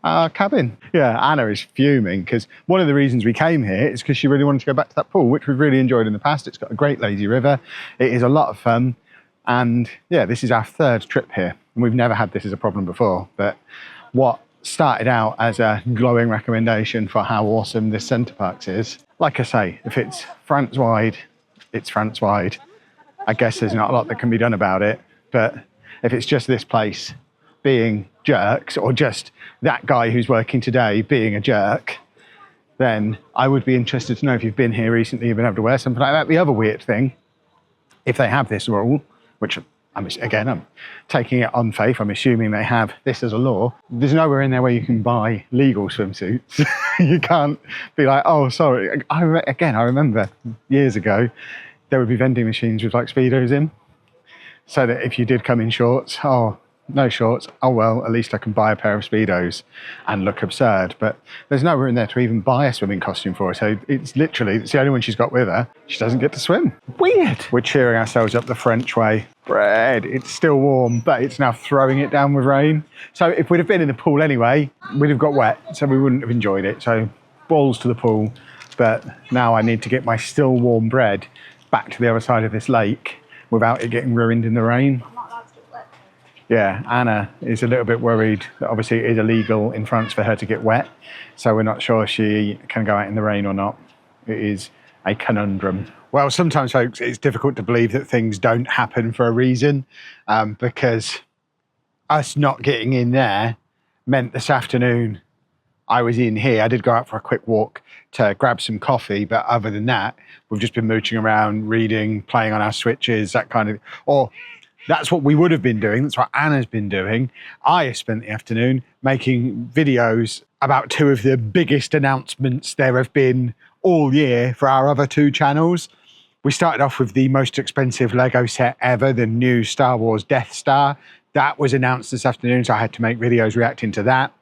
our cabin. Yeah, Anna is fuming because one of the reasons we came here is because she really wanted to go back to that pool, which we've really enjoyed in the past. It's got a great lazy river. It is a lot of fun. And yeah, this is our third trip here. And we've never had this as a problem before. But what started out as a glowing recommendation for how awesome this Center Parcs is, like I say, if it's France-wide, it's France-wide. I guess there's not a lot that can be done about it. But if it's just this place being jerks, or just that guy who's working today being a jerk, then I would be interested to know if you've been here recently, you've been able to wear something like that. The other weird thing, if they have this rule, which I'm taking it on faith, I'm assuming they have this as a law, there's nowhere in there where you can buy legal swimsuits. You can't be like, oh, sorry. I remember years ago, there would be vending machines with like Speedos in, so that if you did come in shorts, oh, no shorts, oh well, at least I can buy a pair of Speedos and look absurd. But there's nowhere in there to even buy a swimming costume for her. So it's the only one she's got with her. She doesn't get to swim. Weird. We're cheering ourselves up the French way. Bread, it's still warm, but it's now throwing it down with rain. So if we'd have been in the pool anyway, we'd have got wet, so we wouldn't have enjoyed it. So balls to the pool. But now I need to get my still warm bread back to the other side of this lake without it getting ruined in the rain. Yeah, Anna is a little bit worried that obviously it is illegal in France for her to get wet. So we're not sure she can go out in the rain or not. It is a conundrum. Well, sometimes, folks, it's difficult to believe that things don't happen for a reason, because us not getting in there meant this afternoon I was in here. I did go out for a quick walk to grab some coffee, but other than that, we've just been mooching around, reading, playing on our Switches, that kind of, or that's what we would have been doing. That's what Anna's been doing. I have spent the afternoon making videos about two of the biggest announcements there have been all year for our other two channels. We started off with the most expensive Lego set ever, the new Star Wars Death Star. That was announced this afternoon, so I had to make videos reacting to that.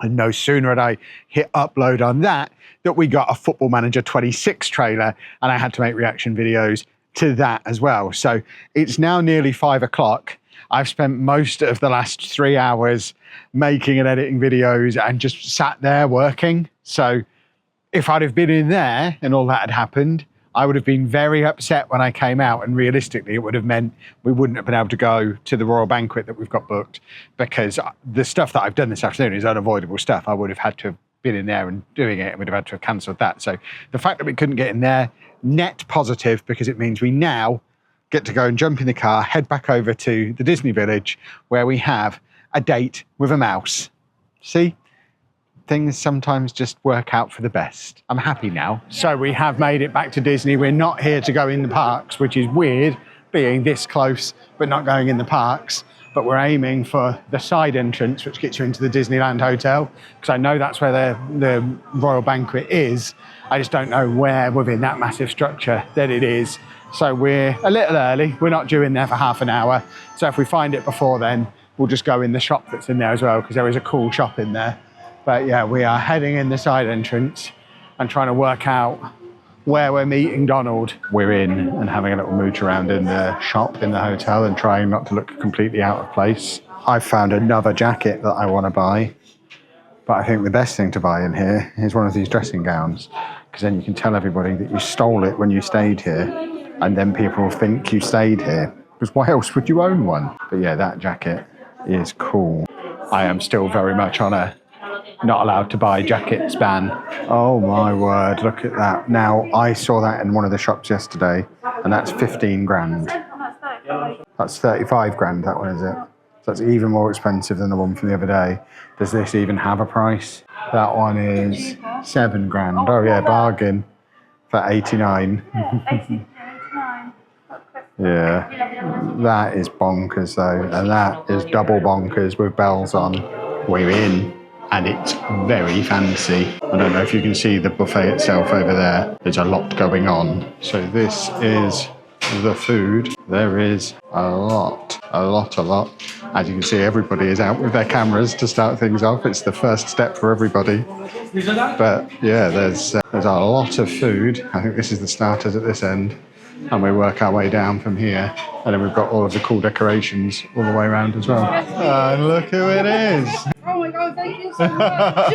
And no sooner had I hit upload on that we got a Football Manager 26 trailer, and I had to make reaction videos to that as well. So it's now nearly 5 o'clock. I've spent most of the last 3 hours making and editing videos and just sat there working. So if I'd have been in there and all that had happened, I would have been very upset when I came out, and realistically it would have meant we wouldn't have been able to go to the Royal Banquet that we've got booked, because the stuff that I've done this afternoon is unavoidable stuff. I would have had to have been in there and doing it, and we'd have had to have cancelled that. So the fact that we couldn't get in there, net positive, because it means we now get to go and jump in the car, head back over to the Disney Village, where we have a date with a mouse. See? Things sometimes just work out for the best. I'm happy now. So we have made it back to Disney. We're not here to go in the parks, which is weird, being this close, but not going in the parks. But we're aiming for the side entrance, which gets you into the Disneyland Hotel, because I know that's where the Royal Banquet is. I just don't know where within that massive structure that it is. So we're a little early. We're not due in there for half an hour. So if we find it before then, we'll just go in the shop that's in there as well, because there is a cool shop in there. But yeah, we are heading in the side entrance and trying to work out where we're meeting Donald. We're in and having a little mooch around in the shop in the hotel and trying not to look completely out of place. I've found another jacket that I want to buy, but I think the best thing to buy in here is one of these dressing gowns, because then you can tell everybody that you stole it when you stayed here, and then people will think you stayed here, because why else would you own one? But yeah, that jacket is cool. I am still very much on a not allowed to buy jackets ban. Oh my word, look at that. Now, I saw that in one of the shops yesterday, and that's 15 grand. That's 35 grand, that one, is it? So that's even more expensive than the one from the other day. Does this even have a price? That one is 7 grand. Oh yeah, bargain for 89. Yeah, that is bonkers though, and that is double bonkers with bells on. We're in. and it's very fancy. I don't know if you can see the buffet itself over there. There's a lot going on. So this is the food. There is a lot. As you can see, everybody is out with their cameras to start things off. It's the first step for everybody. But yeah, there's a lot of food. I think this is the starters at this end, and we work our way down from here. And then we've got all of the cool decorations all the way around as well. And look who it is. Oh my God, thank you so much.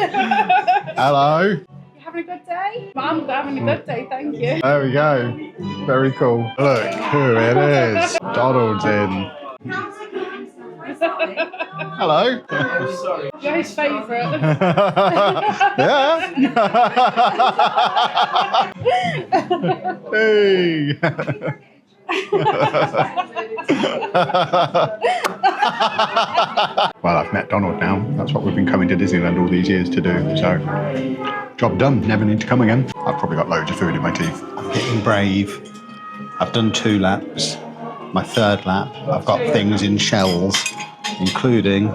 Hello. You having a good day? I'm having a good day, thank you. There we go. Very cool. Look who it is. Donald's in. Hello. You're his favourite. Yeah. Hey. Well, I've met Donald now. That's what we've been coming to Disneyland all these years to do. So, job done. Never need to come again. I've probably got loads of food in my teeth. I'm getting brave. I've done 2 laps. My 3rd lap, I've got things in shells, including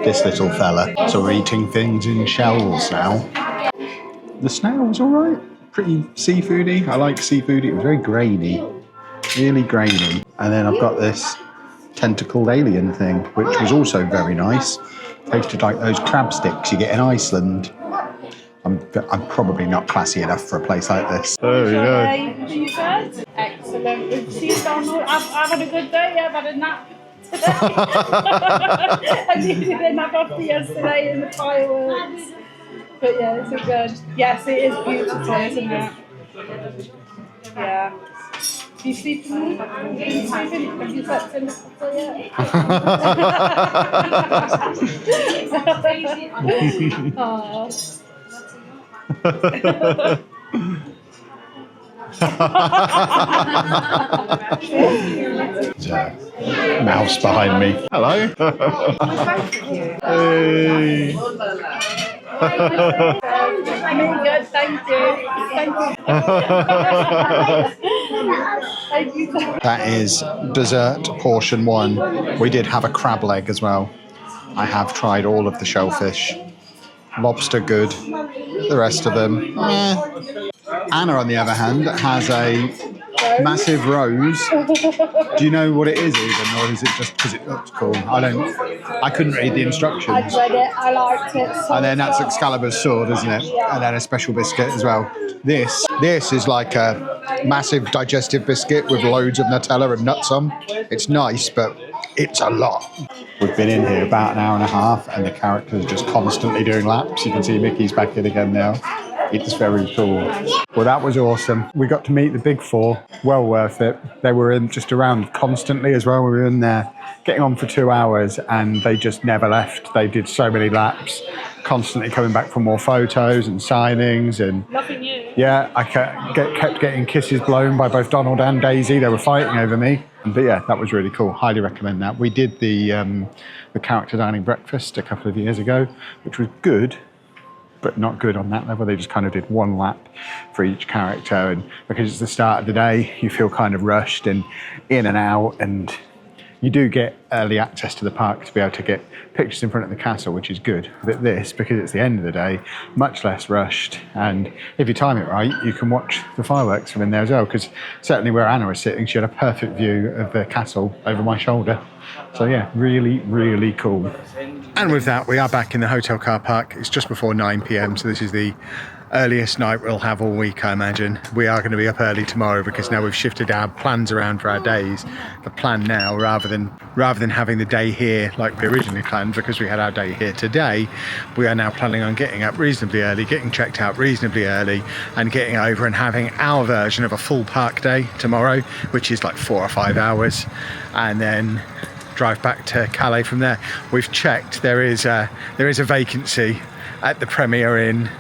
this little fella. So we're eating things in shells now. The snail was all right. Pretty seafoody. I like seafoody. It was very grainy, really grainy. And then I've got this tentacled alien thing, which was also very nice. Tasted like those crab sticks you get in Iceland. I'm probably not classy enough for a place like this. There we go. You said? Excellent. See you, Donald. I've had a good day. I've had a nap today. I needed a nap after yesterday in the fireworks. But yeah, it's a good. Yes, it is beautiful, isn't it? Yeah. Do you sleep in me? Have you slept in the hotel yet? Aww. There's a mouse behind me. Hello. Hey. I'm good, thank you. Thank you. That is dessert portion 1. We did have a crab leg as well. I have tried all of the shellfish. Lobster good. The rest of them, Anna, on the other hand, has a massive rose. Do you know what it is even, or is it just because it looks cool? I couldn't read the instructions. I read it, I liked it. And then that's Excalibur's sword, isn't it? Yeah. And then a special biscuit as well. This is like a massive digestive biscuit with loads of Nutella and nuts on. It's nice, but it's a lot. We've been in here about an hour and a half, and the characters are just constantly doing laps. You can see Mickey's back in again now. It's very cool. Well, that was awesome. We got to meet the big 4. Well worth it. They were in just around constantly as well. We were in there getting on for 2 hours, and they just never left. They did so many laps, constantly coming back for more photos and signings. And Loving you. yeah, I kept getting kisses blown by both Donald and Daisy. They were fighting over me. But yeah, that was really cool. Highly recommend that. We did the character dining breakfast a couple of years ago, which was good, but not good on that level. They just kind of did 1 lap for each character, and because it's the start of the day, you feel kind of rushed and in and out, and you do get early access to the park to be able to get pictures in front of the castle, which is good. But this, because it's the end of the day, much less rushed, and if you time it right, you can watch the fireworks from in there as well, because certainly where Anna was sitting, she had a perfect view of the castle over my shoulder. So yeah, really, really cool. And with that, we are back in the hotel car park. It's just before 9 p.m, so this is the earliest night we'll have all week, I imagine. We are going to be up early tomorrow because now we've shifted our plans around for our days. The plan now, rather than having the day here like we originally planned, because we had our day here today, we are now planning on getting up reasonably early, getting checked out reasonably early, and getting over and having our version of a full park day tomorrow, which is like 4 or 5 hours, and then drive back to Calais from there. We've checked, there is a vacancy at the Premier Inn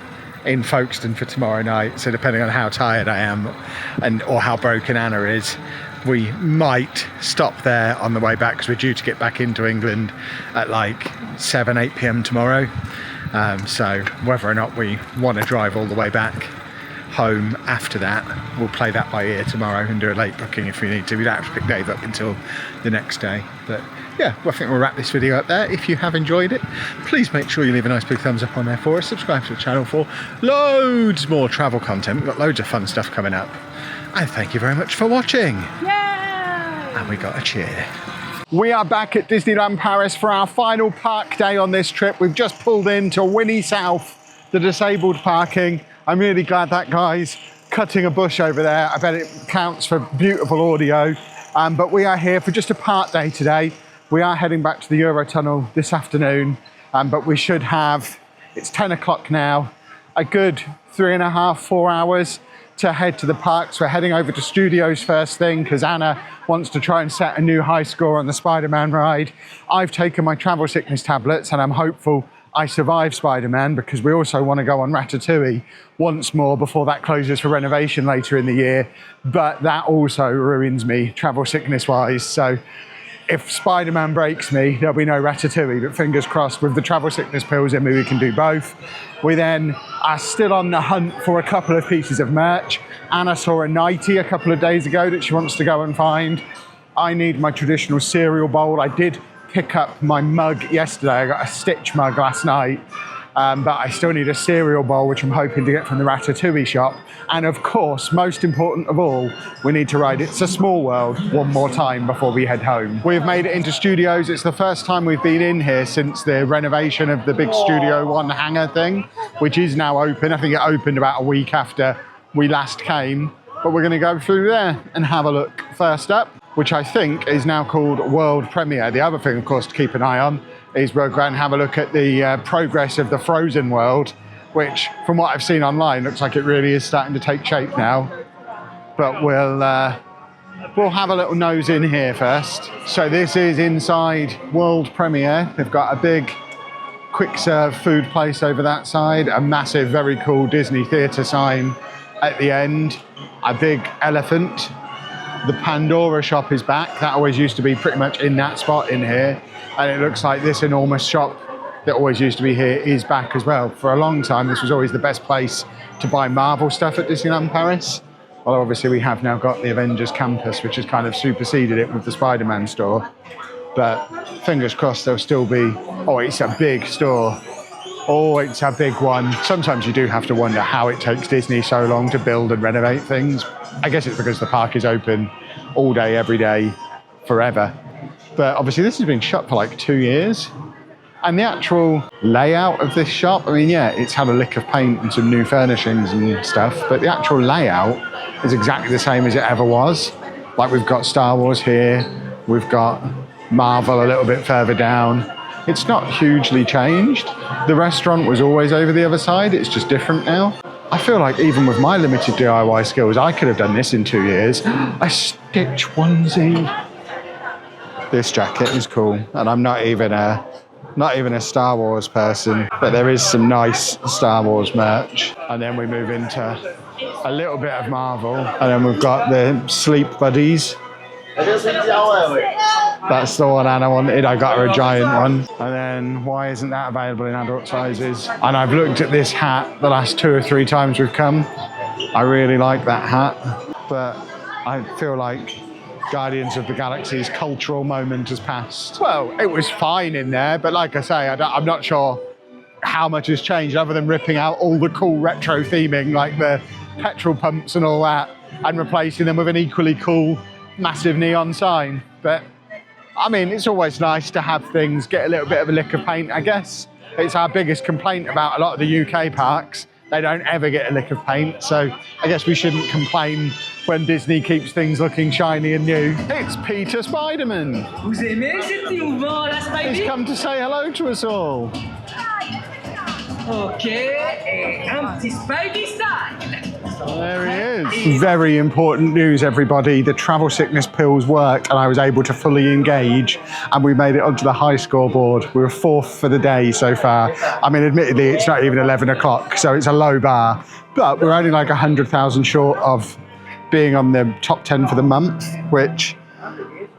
in Folkestone for tomorrow night, so depending on how tired I am or how broken Anna is, we might stop there on the way back, because we're due to get back into England at like 7-8 p.m. tomorrow. So whether or not we want to drive all the way back, home after that. We'll play that by ear tomorrow and do a late booking if we need to. We don't have to pick Dave up until the next day. But yeah, well, I think we'll wrap this video up there. If you have enjoyed it, please make sure you leave a nice big thumbs up on there for us. Subscribe to the channel for loads more travel content. We've got loads of fun stuff coming up. And thank you very much for watching. Yay! And we got a cheer. We are back at Disneyland Paris for our final park day on this trip. We've just pulled into Winnie South, the disabled parking. I'm really glad that guy's cutting a bush over there. I bet it counts for beautiful audio. But we are here for just a part day today. We are heading back to the Eurotunnel this afternoon, but we should have, it's 10 o'clock now, a good 3.5, 4 hours to head to the parks. We're heading over to Studios first thing because Anna wants to try and set a new high score on the Spider-Man ride. I've taken my travel sickness tablets and I'm hopeful I survive Spider-Man because we also want to go on Ratatouille once more before that closes for renovation later in the year. But that also ruins me travel sickness wise. So if Spider-Man breaks me, there'll be no Ratatouille, but fingers crossed with the travel sickness pills in me, we can do both. We then are still on the hunt for a couple of pieces of merch. Anna saw a nightie a couple of days ago that she wants to go and find. I need my traditional cereal bowl. I did pick up my mug yesterday. I got a Stitch mug last night, but I still need a cereal bowl, which I'm hoping to get from the Ratatouille shop. And of course, most important of all, we need to ride It's a Small World one more time before we head home. We've made it into Studios. It's the first time we've been in here since the renovation of the big Studio One hangar thing, which is now open. I think it opened about a week after we last came, but we're gonna go through there and have a look. First up, which I think is now called World Premiere. The other thing, of course, to keep an eye on is we'll go and have a look at the progress of the Frozen world, which, from what I've seen online, looks like it really is starting to take shape now. But we'll have a little nose in here first. So this is inside World Premiere. They've got a big quick serve food place over that side, a massive, very cool Disney theatre sign at the end, a big elephant. The Pandora shop is back. That always used to be pretty much in that spot in here. And it looks like this enormous shop that always used to be here is back as well. For a long time, this was always the best place to buy Marvel stuff at Disneyland Paris. Although obviously we have now got the Avengers campus, which has kind of superseded it with the Spider-Man store. But fingers crossed there'll still be, oh, it's a big store. Oh, it's a big one. Sometimes you do have to wonder how it takes Disney so long to build and renovate things. I guess it's because the park is open all day, every day, forever. But obviously this has been shut for like 2 years. And the actual layout of this shop, I mean, yeah, it's had a lick of paint and some new furnishings and stuff, but the actual layout is exactly the same as it ever was. Like we've got Star Wars here, we've got Marvel a little bit further down. It's not hugely changed. The restaurant was always over the other side, it's just different now. I feel like even with my limited DIY skills, I could have done this in 2 years. A Stitch onesie. This jacket is cool, and I'm not even a Star Wars person, but there is some nice Star Wars merch. And then we move into a little bit of Marvel, and then we've got the Sleep Buddies. That's the one Anna wanted. I got her a giant one. And then why isn't that available in adult sizes? And I've looked at this hat the last 2 or 3 times we've come. I really like that hat, but I feel like Guardians of the Galaxy's cultural moment has passed. Well, it was fine in there, but like I say, I'm not sure how much has changed other than ripping out all the cool retro theming, like the petrol pumps and all that, and replacing them with an equally cool, massive neon sign. But I mean, it's always nice to have things get a little bit of a lick of paint, I guess. It's our biggest complaint about a lot of the UK parks. They don't ever get a lick of paint, so I guess we shouldn't complain when Disney keeps things looking shiny and new. It's Peter Spiderman. Vous aimez cet mouvement, la Spidey? He's come to say hello to us all. Ok, et un petit Spidey style. There he is. Very important news, everybody. The travel sickness pills work and I was able to fully engage and we made it onto the high scoreboard. We were 4th for the day so far. I mean, admittedly, it's not even 11 o'clock, so it's a low bar, but we're only like 100,000 short of being on the top 10 for the month, which,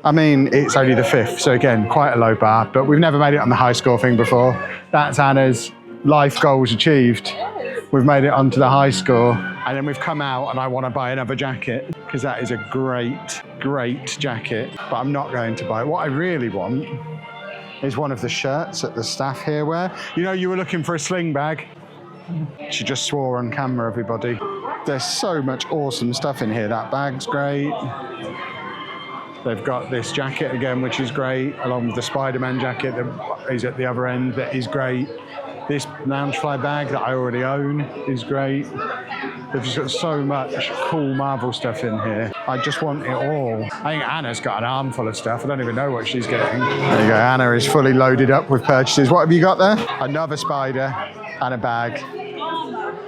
I mean, it's only the 5th, so again, quite a low bar, but we've never made it on the high score thing before. That's Anna's life goals achieved. we've made it onto the high score, and then we've come out and I want to buy another jacket because that is a great jacket, but I'm not going to buy it. What I really want is one of the shirts that the staff here wear. You know, you were looking for a sling bag. She just swore on camera, everybody. There's so much awesome stuff in here. That bag's great. They've got this jacket again, which is great, along with the Spider-Man jacket that is at the other end, that is great. This Loungefly bag that I already own is great. They've just got so much cool Marvel stuff in here. I just want it all. I think Anna's got an armful of stuff. I don't even know what she's getting. There you go, Anna is fully loaded up with purchases. What have you got there? Another spider and a bag.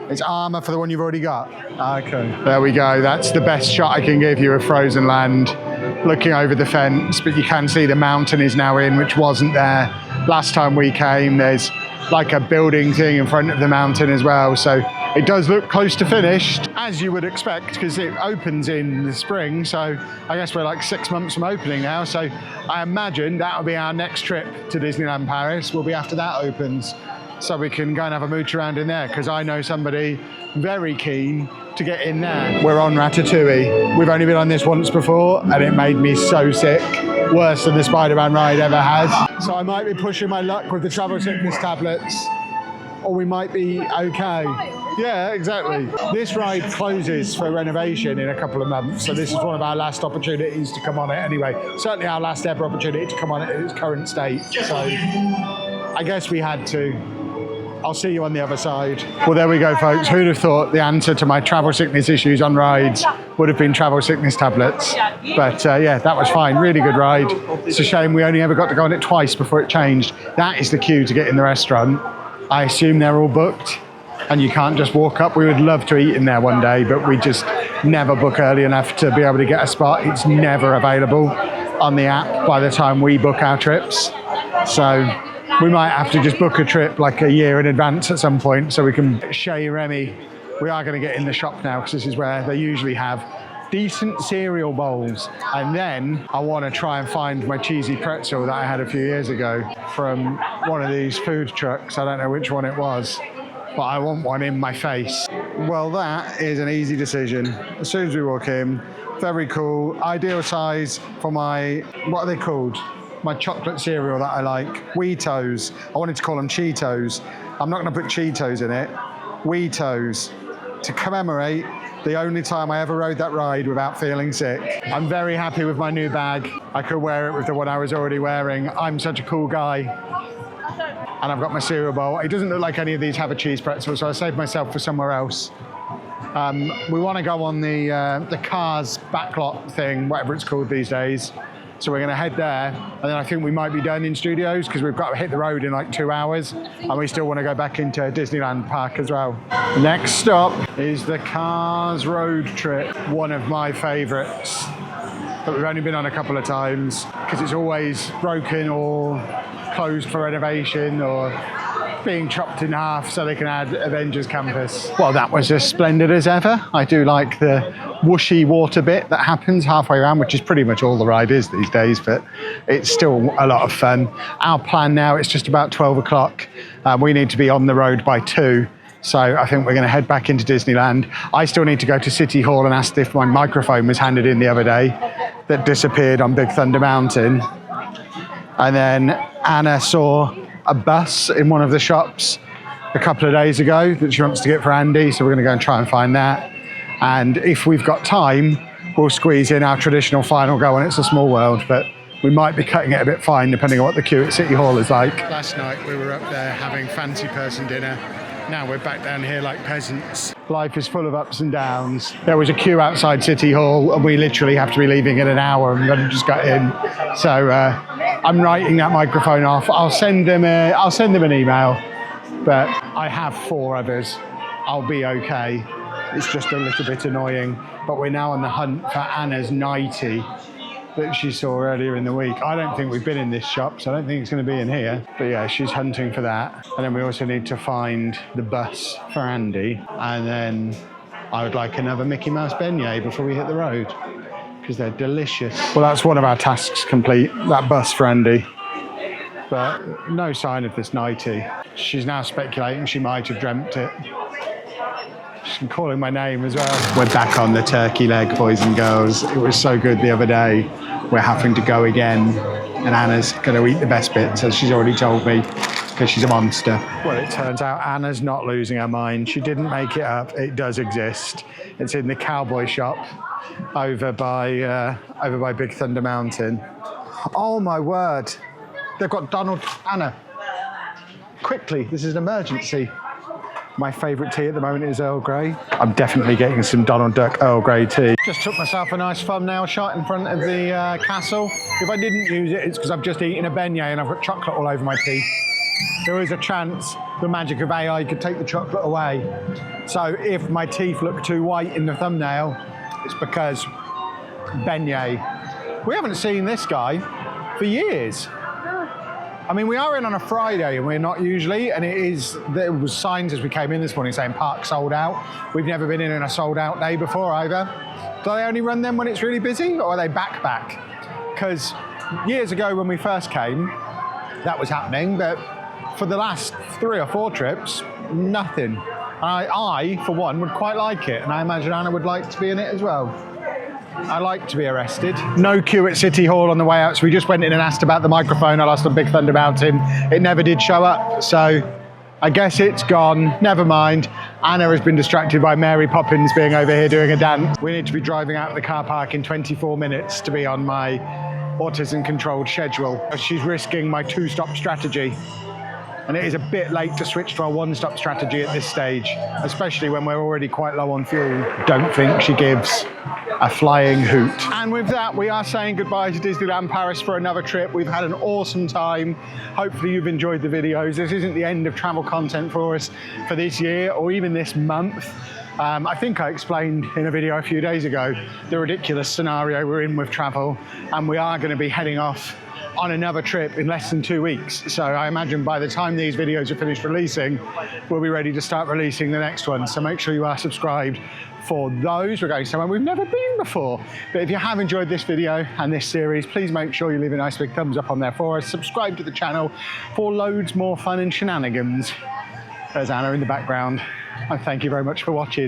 It's armour for the one you've already got. Okay. There we go. That's the best shot I can give you of Frozen Land. Looking over the fence, but you can see the mountain is now in, which wasn't there last time we came. There's like a building thing in front of the mountain as well. So it does look close to finished, as you would expect, because it opens in the spring. So I guess we're like 6 months from opening now. So I imagine that'll be our next trip to Disneyland Paris. Will be after that opens. So we can go and have a mooch around in there, because I know somebody very keen to get in there. We're on Ratatouille. We've only been on this once before and it made me so sick. Worse than the Spider-Man ride ever has. So I might be pushing my luck with the travel sickness tablets, or we might be okay. Yeah, exactly. This ride closes for renovation in a couple of months, so this is one of our last opportunities to come on it anyway. Certainly our last ever opportunity to come on it in its current state. So I guess we had to. I'll see you on the other side. Well, there we go, folks. Who'd have thought the answer to my travel sickness issues on rides would have been travel sickness tablets? But yeah, that was fine. Really good ride. It's a shame we only ever got to go on it twice before it changed. That is the queue to get in the restaurant. I assume they're all booked and you can't just walk up. We would love to eat in there one day, but we just never book early enough to be able to get a spot. It's never available on the app by the time we book our trips. So we might have to just book a trip like a year in advance at some point so we can. Chez Remy, we are going to get in the shop now because this is where they usually have decent cereal bowls. And then I want to try and find my cheesy pretzel that I had a few years ago from one of these food trucks. I don't know which one it was, but I want one in my face. Well, that is an easy decision. As soon as we walk in, very cool, ideal size for my, what are they called? My chocolate cereal that I like, Weetos. I wanted to call them Cheetos. I'm not going to put Cheetos in it. Weetos, to commemorate the only time I ever rode that ride without feeling sick. I'm very happy with my new bag. I could wear it with the one I was already wearing. I'm such a cool guy. And I've got my cereal bowl. It doesn't look like any of these have a cheese pretzel, so I saved myself for somewhere else. We want to go on the Cars backlot thing, whatever it's called these days. So we're going to head there, and then I think we might be done in studios because we've got to hit the road in like 2 hours, and we still want to go back into Disneyland Park as well. Next stop is the Cars road trip, one of my favourites, but we've only been on a couple of times because it's always broken or closed for renovation or being chopped in half so they can add Avengers Campus. Well, that was as splendid as ever. I do like the whooshy water bit that happens halfway around, which is pretty much all the ride is these days, but it's still a lot of fun. Our plan now, it's just about 12 o'clock. We need to be on the road by 2. So I think we're going to head back into Disneyland. I still need to go to City Hall and ask if my microphone was handed in the other day that disappeared on Big Thunder Mountain. And then Anna saw a bus in one of the shops a couple of days ago that she wants to get for Andy, so we're going to go and try and find that. And if we've got time, we'll squeeze in our traditional final go on It's a Small World, but we might be cutting it a bit fine depending on what the queue at City Hall is like. Last night we were up there having fancy person dinner. Now we're back down here like peasants. Life is full of ups and downs. There was a queue outside City Hall and we literally have to be leaving in an hour and we just got in. So I'm writing that microphone off. I'll send them an email, but I have 4 others. I'll be okay. It's just a little bit annoying. But we're now on the hunt for Anna's 90 that she saw earlier in the week. I don't think we've been in this shop, so I don't think it's going to be in here. But yeah, she's hunting for that. And then we also need to find the bus for Andy. And then I would like another Mickey Mouse beignet before we hit the road, because they're delicious. Well, that's one of our tasks complete, that bus for Andy. But no sign of this 90. She's now speculating she might have dreamt it. gosh, and calling my name as well. We're back on the turkey leg, boys and girls. It was so good the other day. We're having to go again, and Anna's going to eat the best bits, as she's already told me, because she's a monster. Well, it turns out Anna's not losing her mind. She didn't make it up. It does exist. It's in the cowboy shop over by Big Thunder Mountain. Oh my word! They've got Donald. Anna, quickly! This is an emergency. My favourite tea at the moment is Earl Grey. I'm definitely getting some Donald Duck Earl Grey tea. Just took myself a nice thumbnail shot in front of the castle. If I didn't use it, it's because I've just eaten a beignet and I've got chocolate all over my teeth. There is a chance the magic of AI could take the chocolate away. So if my teeth look too white in the thumbnail, it's because beignet. We haven't seen this guy for years. I mean, we are in on a Friday and we're not usually, and there was signs as we came in this morning saying Parcs sold out. We've never been in on a sold out day before either. Do they only run them when it's really busy, or are they back? Because years ago when we first came, that was happening, but for the last 3 or 4 trips, nothing. I, for one, would quite like it, and I imagine Anna would like to be in it as well. I like to be arrested. No queue at City Hall on the way out, so we just went in and asked about the microphone I lost on Big Thunder Mountain. It never did show up, so I guess it's gone. Never mind. Anna has been distracted by Mary Poppins being over here doing a dance. We need to be driving out of the car park in 24 minutes to be on my autism-controlled schedule. She's risking my 2-stop strategy. And it is a bit late to switch to our 1-stop strategy at this stage, especially when we're already quite low on fuel. Don't think she gives a flying hoot. And with that, we are saying goodbye to Disneyland Paris for another trip. We've had an awesome time. Hopefully you've enjoyed the videos. This isn't the end of travel content for us for this year or even this month. I think I explained in a video a few days ago the ridiculous scenario we're in with travel, and we are going to be heading off on another trip in less than 2 weeks. So I imagine by the time these videos are finished releasing, we'll be ready to start releasing the next one. So make sure you are subscribed for those. We're going somewhere we've never been before. But if you have enjoyed this video and this series, please make sure you leave a nice big thumbs up on there for us. Subscribe to the channel for loads more fun and shenanigans. There's Anna in the background. And thank you very much for watching.